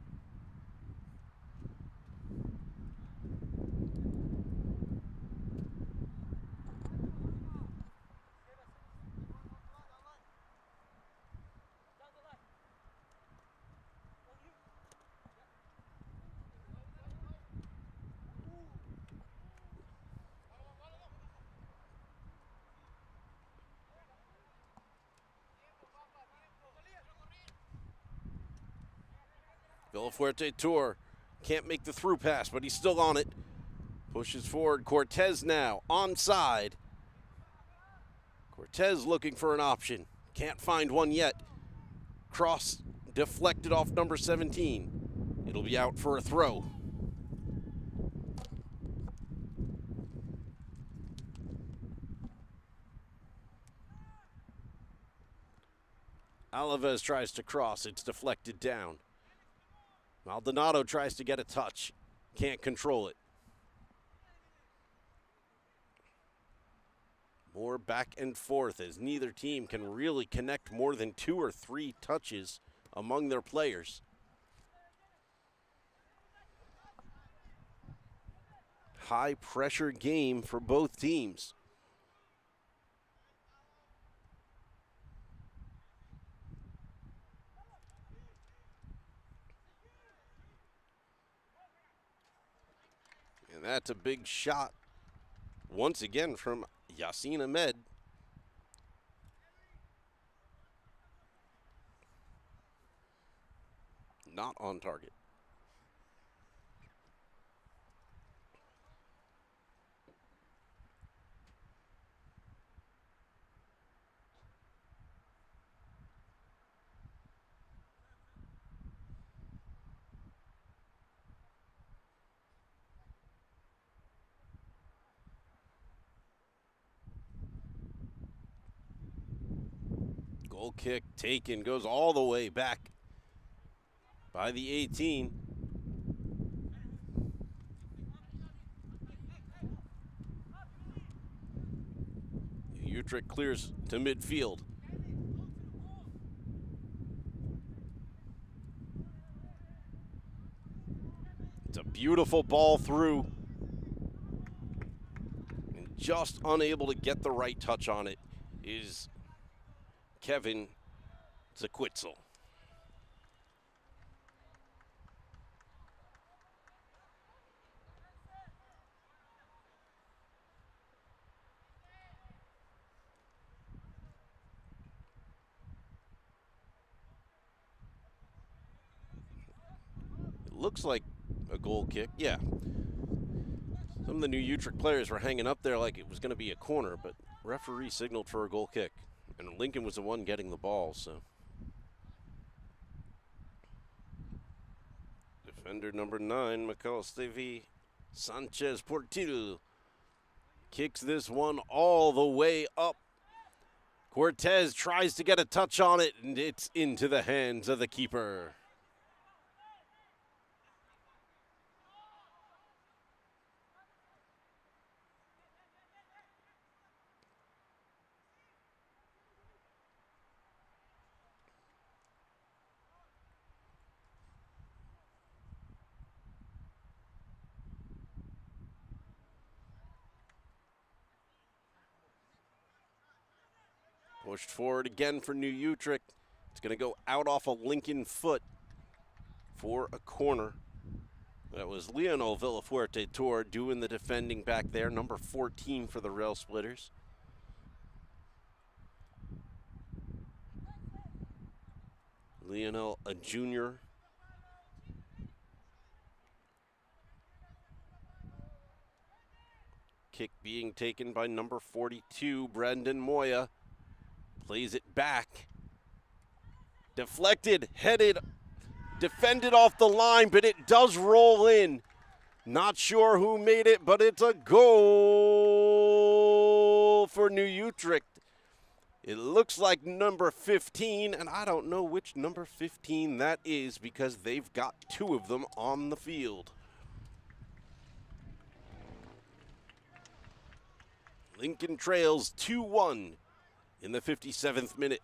Villafuerte Tour can't make the through pass, but he's still on it. Pushes forward. Cortez now onside. Cortez looking for an option. Can't find one yet. Cross deflected off number 17. It'll be out for a throw. Alaves tries to cross. It's deflected down. Maldonado tries to get a touch. Can't control it. More back and forth as neither team can really connect more than 2 or 3 touches among their players. High pressure game for both teams. And that's a big shot, once again, from Yassine Ahmed. Not on target. Goal kick taken, goes all the way back by the 18. Utrecht clears to midfield. beautiful ball through. And just unable to get the right touch on it is Kevin Zaquitzel. It looks like a goal kick. Yeah. Some of the new Utrecht players were hanging up there like it was going to be a corner, but referee signaled for a goal kick. And Lincoln was the one getting the ball, so. Defender number 9, Macalestevi Sanchez Portillo, kicks this one all the way up. Cortez tries to get a touch on it, and it's into the hands of the keeper. Pushed forward again for New Utrecht. It's going to go out off a Lincoln foot for a corner. That was Leonel Villafuerte Tor doing the defending back there, number 14 for the Rail Splitters. Leonel, a junior. Kick being taken by number 42, Brandon Moya. Plays it back. Deflected, headed, defended off the line, but it does roll in. Not sure who made it, but it's a goal for New Utrecht. It looks like number 15, and I don't know which number 15 that is because they've got 2 of them on the field. Lincoln trails 2-1 in the 57th minute.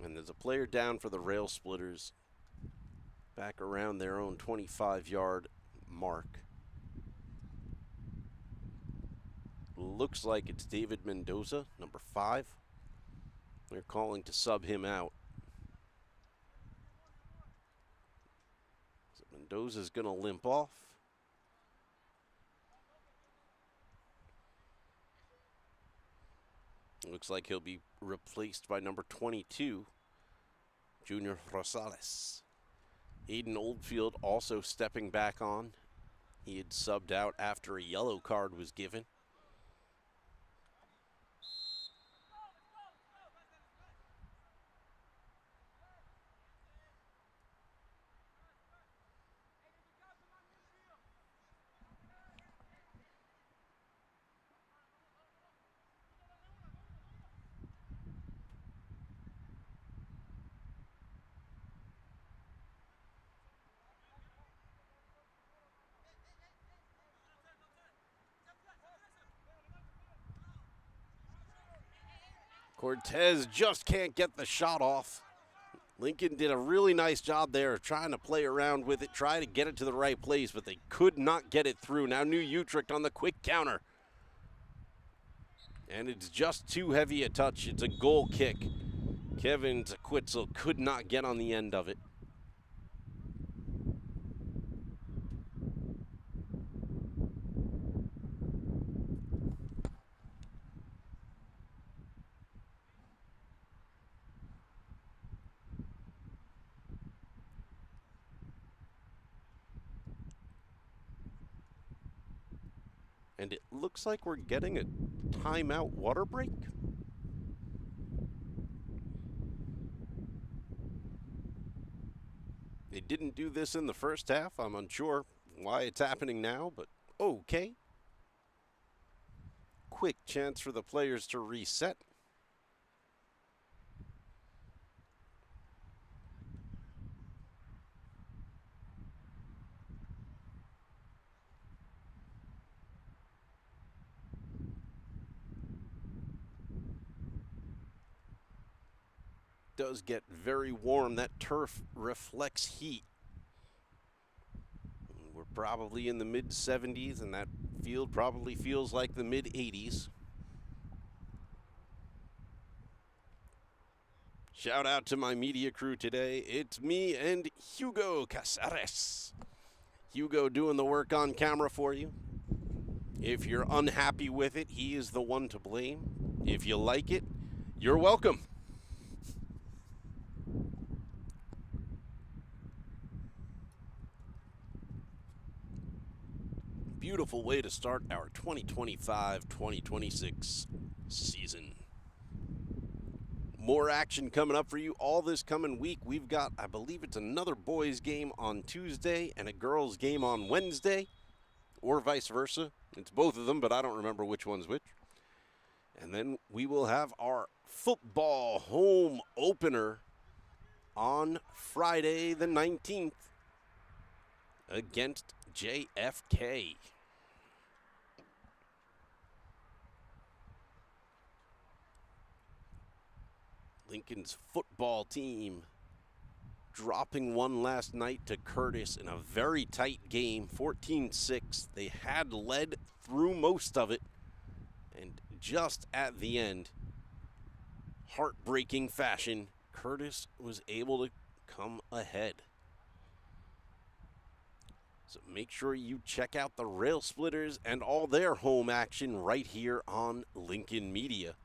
And there's a player down for the Rail Splitters back around their own 25-yard mark. Looks like it's David Mendoza, number 5. They're calling to sub him out. So Mendoza's going to limp off. Looks like he'll be replaced by number 22, Junior Rosales. Aiden Oldfield also stepping back on. He had subbed out after a yellow card was given. Cortez just can't get the shot off. Lincoln did a really nice job there of trying to play around with it, try to get it to the right place, but they could not get it through. Now New Utrecht on the quick counter. And it's just too heavy a touch. It's a goal kick. Kevin Zaquitzel could not get on the end of it. And it looks like we're getting a timeout water break. They didn't do this in the first half. I'm unsure why it's happening now, but Okay. Quick chance for the players to reset. Does get very warm. That turf reflects heat. We're probably in the mid 70s, and that field probably feels like the mid 80s. Shout out to my media crew today. It's me and Hugo Casares. Hugo doing the work on camera for you. If you're unhappy with it, he is the one to blame. If you like it, you're welcome. Beautiful way to start our 2025-2026 season. More action coming up for you all this coming week. We've got, I believe it's another boys game on Tuesday and a girls game on Wednesday, or vice versa. It's both of them, but I don't remember which one's which. And then we will have our football home opener on Friday the 19th against JFK. Lincoln's football team dropping one last night to Curtis in a very tight game, 14-6. They had led through most of it, and just at the end, heartbreaking fashion, Curtis was able to come ahead. So make sure you check out the Rail Splitters and all their home action right here on Lincoln Media.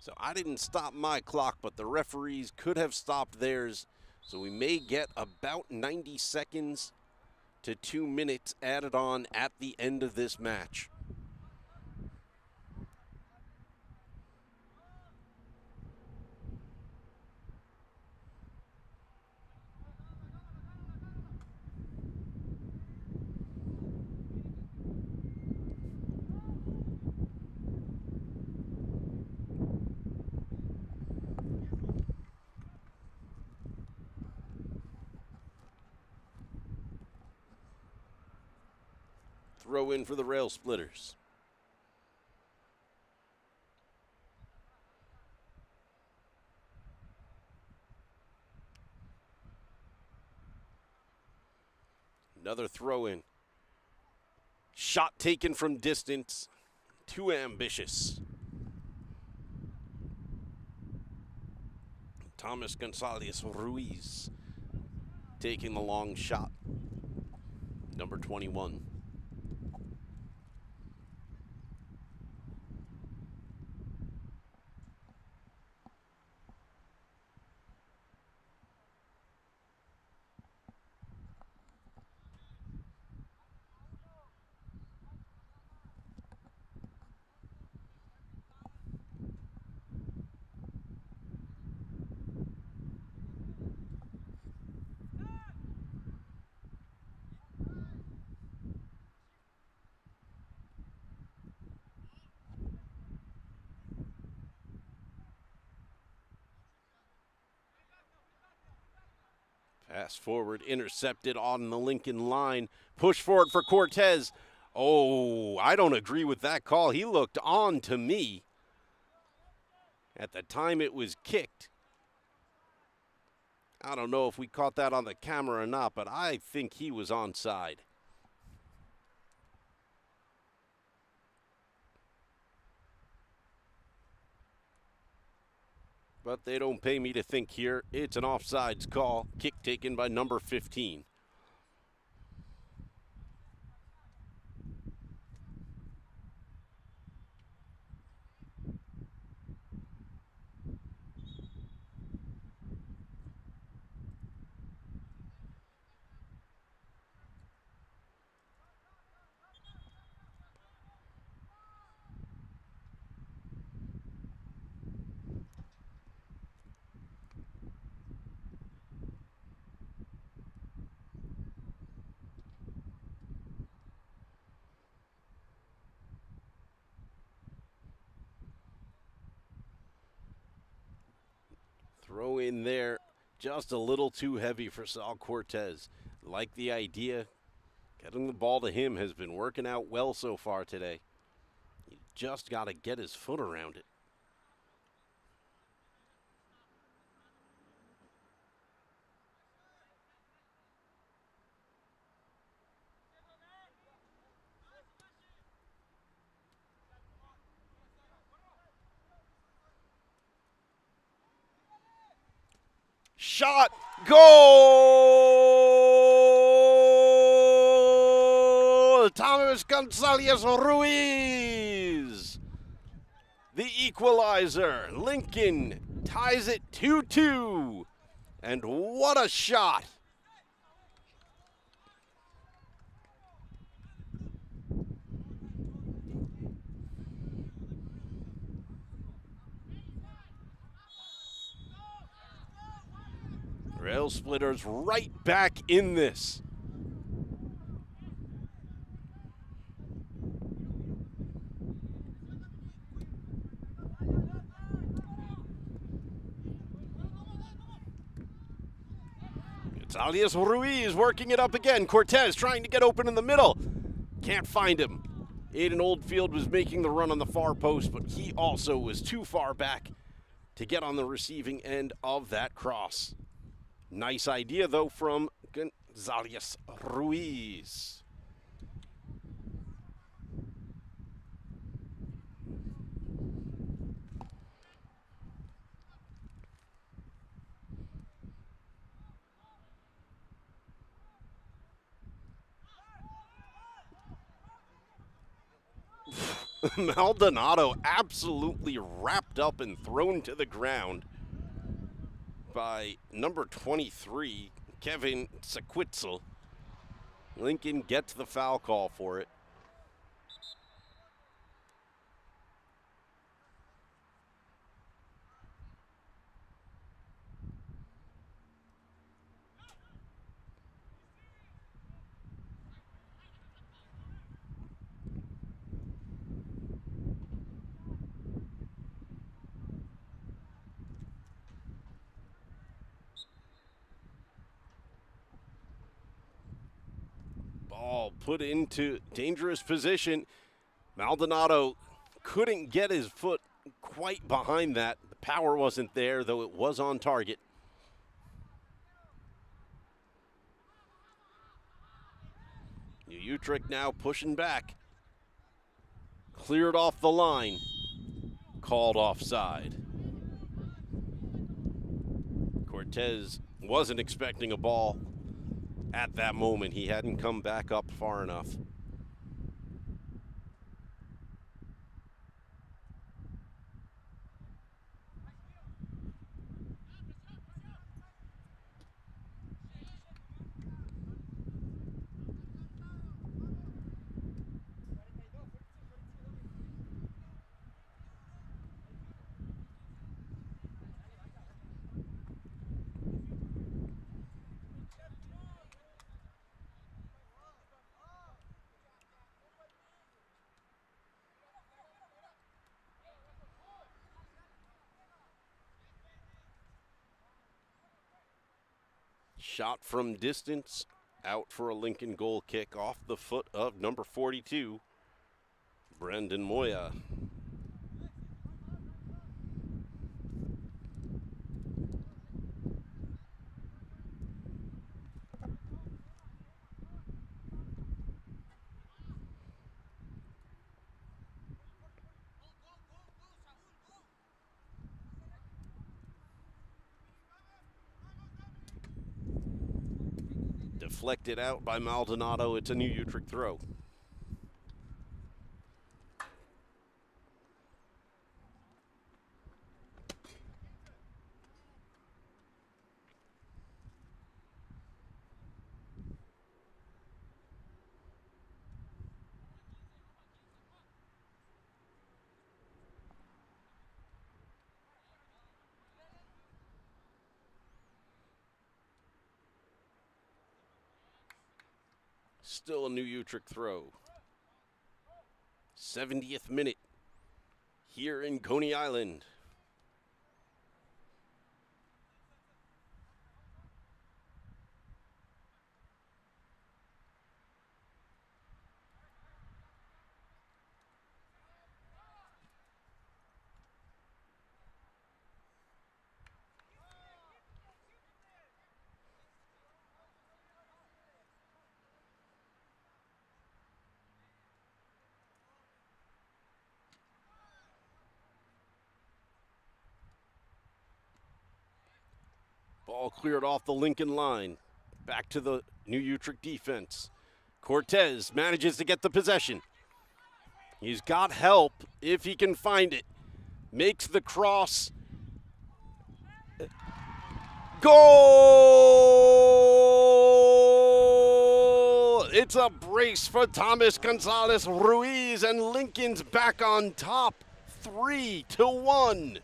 So I didn't stop my clock, but the referees could have stopped theirs. So we may get about 90 seconds to 2 minutes added on at the end of this match. Throw in for the Rail Splitters. Another throw in. Shot taken from distance. Too ambitious. Thomas Gonzalez Ruiz taking the long shot. Number 21. Pass forward, intercepted on the Lincoln line. Push forward for Cortez. Oh, I don't agree with that call. He looked on to me at the time it was kicked. I don't know if we caught that on the camera or not, but I think he was onside. But they don't pay me to think here. It's an offsides call. Kick taken by number 15. Throw in there, just a little too heavy for Sal Cortez. Like the idea, getting the ball to him has been working out well so far today. You just got to get his foot around it. Shot, goal! Thomas Gonzalez Ruiz, the equalizer. Lincoln ties it 2-2, and what a shot! Rail Splitters right back in this. Gonzalez Ruiz working it up again. Cortez trying to get open in the middle. Can't find him. Aiden Oldfield was making the run on the far post, but he also was too far back to get on the receiving end of that cross. Nice idea, though, from Gonzalez Ruiz. Maldonado absolutely wrapped up and thrown to the ground by number 23, Kevin Sequitzel. Lincoln gets the foul call for it. Ball put into dangerous position. Maldonado couldn't get his foot quite behind that. The power wasn't there, though it was on target. New Utrecht now pushing back. Cleared off the line. Called offside. Cortez wasn't expecting a ball at that moment. He hadn't come back up far enough. Shot from distance, out for a Lincoln goal kick off the foot of number 42, Brendan Moya. Deflected out by Maldonado. It's a New Utrecht throw. Still a New Utrecht throw. 70th minute here in Coney Island. Ball cleared off the Lincoln line. Back to the New Utrecht defense. Cortez manages to get the possession. He's got help if he can find it. Makes the cross. Goal! It's a brace for Thomas Gonzalez Ruiz, and Lincoln's back on top. 3-1.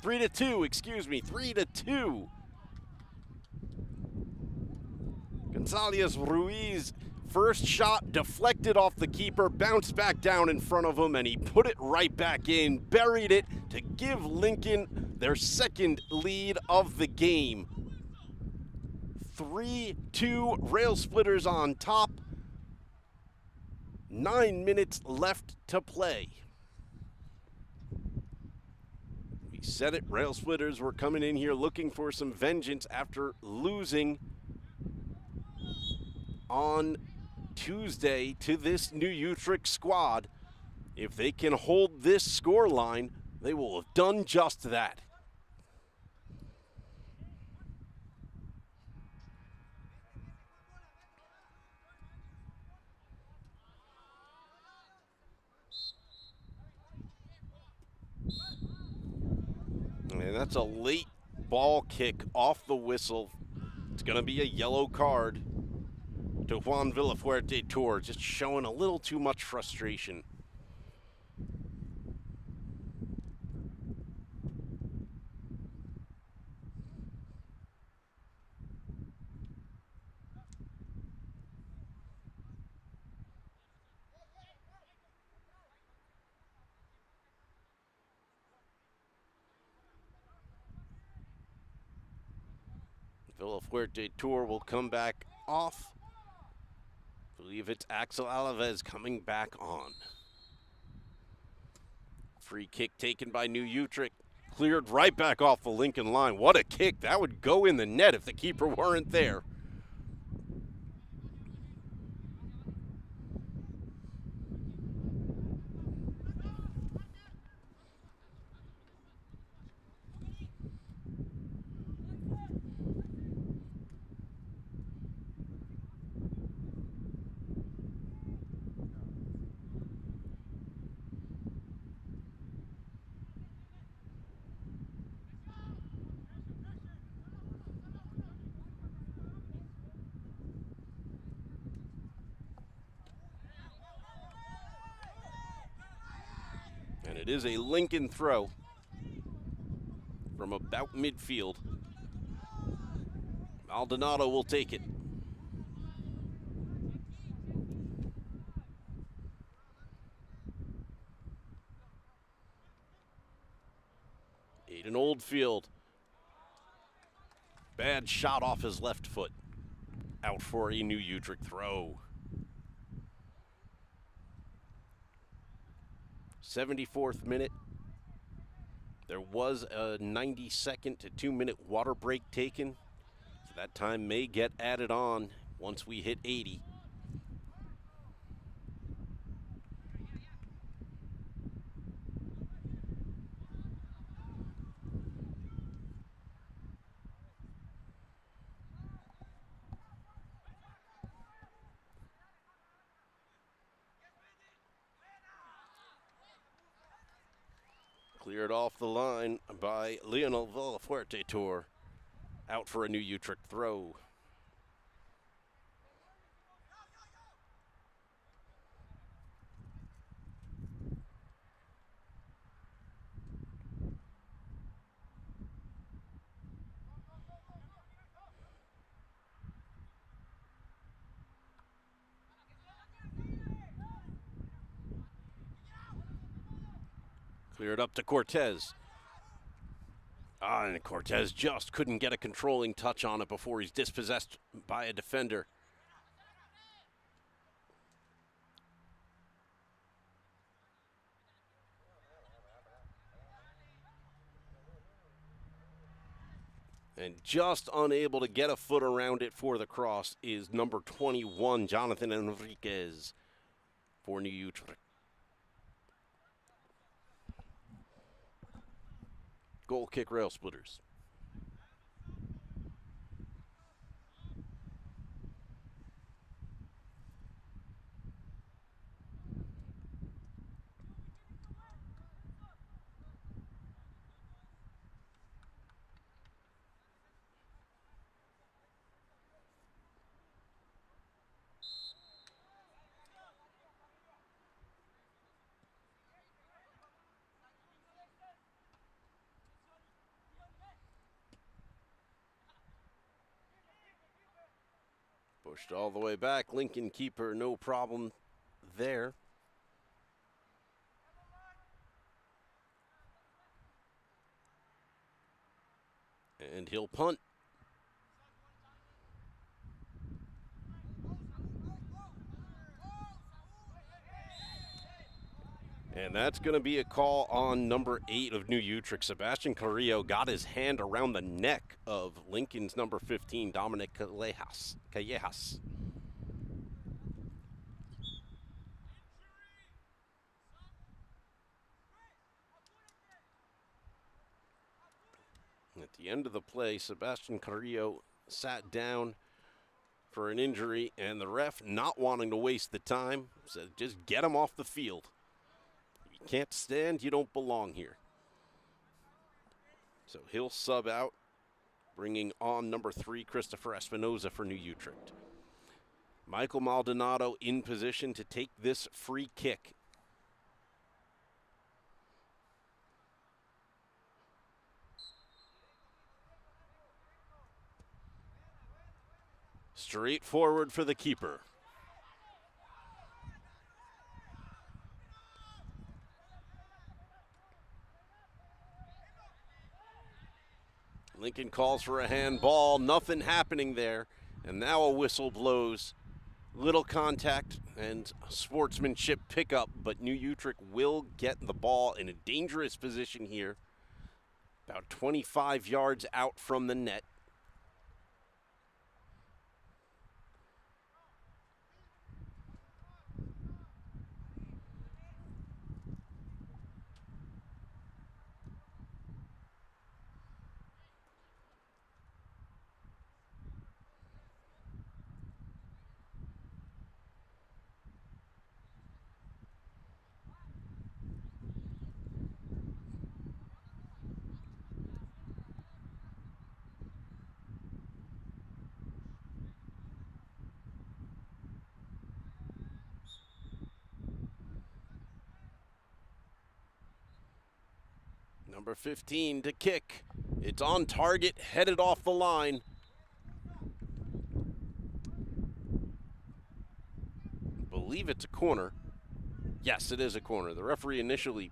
3-2, excuse me, 3-2. Gonzalez Ruiz, first shot deflected off the keeper, bounced back down in front of him, and he put it right back in, buried it to give Lincoln their second lead of the game. 3-2, Rail Splitters on top. 9 minutes left to play. We said it, Rail Splitters were coming in here looking for some vengeance after losing on Tuesday to this New Utrecht squad. If they can hold this score line, they will have done just that. And that's a late ball kick off the whistle. It's going to be a yellow card to Juan Villafuerte Tour, just showing a little too much frustration. Villafuerte Tour will come back off. I believe it's Axel Alaves coming back on. Free kick taken by New Utrecht. Cleared right back off the Lincoln line. What a kick. That would go in the net if the keeper weren't there. And it is a Lincoln throw from about midfield. Maldonado will take it. Aiden Oldfield. Bad shot off his left foot. Out for a New Utrecht throw. 74th minute. There was a 90-second to 2-minute water break taken. So that time may get added on once we hit 80. Cleared off the line by Lionel Villafuerte Tour. Out for a New Utrecht throw. Cleared up to Cortez. And Cortez just couldn't get a controlling touch on it before he's dispossessed by a defender. And just unable to get a foot around it for the cross is number 21, Jonathan Enriquez, for New Utrecht. Goal kick, Rail Splitters. Pushed all the way back. Lincoln keeper, no problem there. And he'll punt. And that's going to be a call on number 8 of New Utrecht. Sebastian Carrillo got his hand around the neck of Lincoln's number 15, Dominic Callejas. At the end of the play, Sebastian Carrillo sat down for an injury, and the ref, not wanting to waste the time, said just get him off the field. You can't stand, you don't belong here. So he'll sub out, bringing on number 3, Christopher Espinoza for New Utrecht. Michael Maldonado in position to take this free kick. Straight forward for the keeper. Lincoln calls for a handball. Nothing happening there. And now a whistle blows. Little contact and sportsmanship pickup, but New Utrecht will get the ball in a dangerous position here. About 25 yards out from the net. Number 15 to kick. It's on target, headed off the line. I believe it's a corner. Yes, it is a corner. The referee initially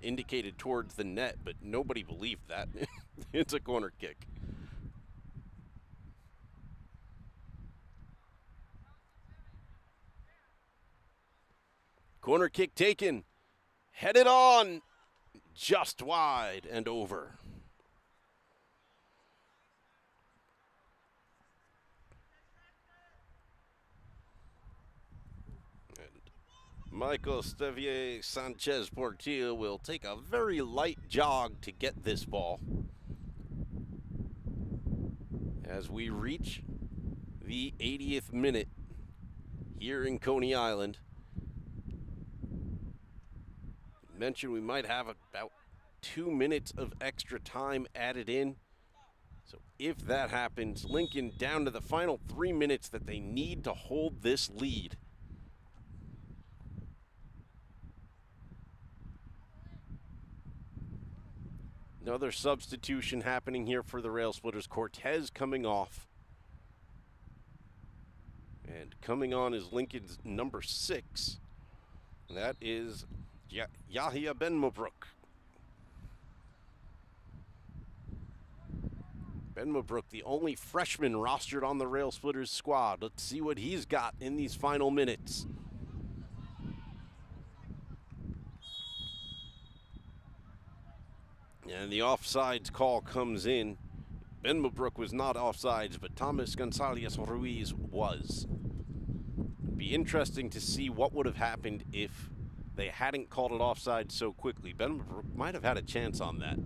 indicated towards the net, but nobody believed that. It's a corner kick. Corner kick taken. Headed on. Just wide and over. And Michael Stevier Sanchez Portillo will take a very light jog to get this ball. As we reach the 80th minute here in Coney Island. Mentioned we might have about 2 minutes of extra time added in. So if that happens, Lincoln down to the final 3 minutes that they need to hold this lead. Another substitution happening here for the Rail Splitters. Cortez coming off. And coming on is Lincoln's number 6. That is Yahya Ben Mabruk. Ben Mabruk, the only freshman rostered on the Rail Splitters squad. Let's see what he's got in these final minutes. And the offsides call comes in. Ben Mabruk was not offsides, but Thomas Gonzalez Ruiz was. It'd be interesting to see what would have happened if they hadn't called it offside so quickly. Ben Mabruk might have had a chance on that.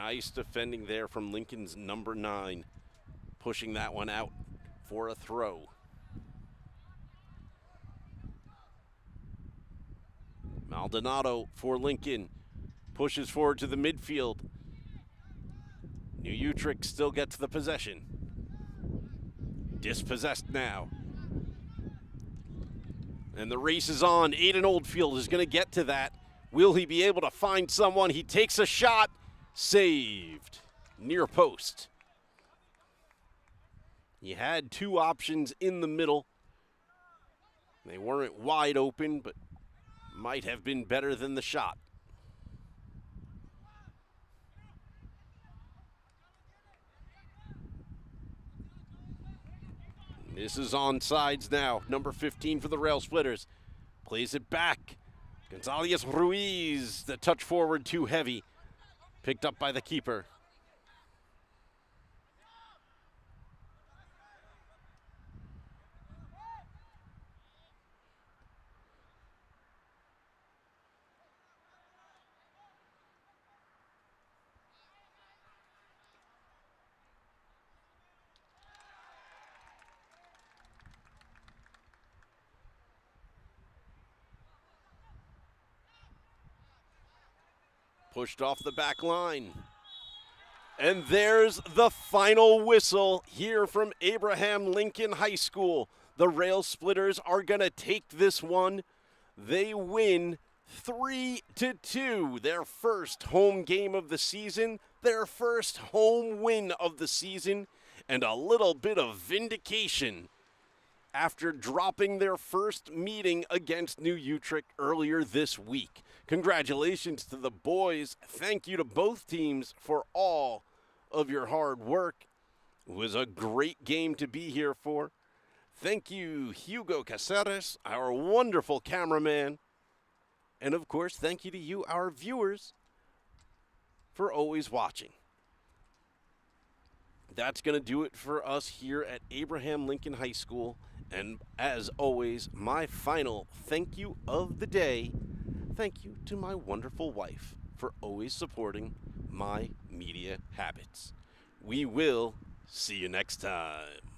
Nice defending there from Lincoln's number 9, pushing that one out for a throw. Maldonado for Lincoln pushes forward to the midfield. New Utrecht still gets the possession. Dispossessed now. And the race is on. Aiden Oldfield is going to get to that. Will he be able to find someone? He takes a shot. Saved. Near post. He had 2 options in the middle. They weren't wide open, but might have been better than the shot. This is on sides now. Number 15 for the Rail Splitters. Plays it back. Gonzalez Ruiz, the touch forward too heavy. Picked up by the keeper. Pushed off the back line. And there's the final whistle here from Abraham Lincoln High School. The Rail Splitters are going to take this one. They win 3-2. Their first home game of the season, their first home win of the season, and a little bit of vindication after dropping their first meeting against New Utrecht earlier this week. Congratulations to the boys. Thank you to both teams for all of your hard work. It was a great game to be here for. Thank you, Hugo Caceres, our wonderful cameraman. And of course, thank you to you, our viewers, for always watching. That's going to do it for us here at Abraham Lincoln High School. And as always, my final thank you of the day. Thank you to my wonderful wife for always supporting my media habits. We will see you next time.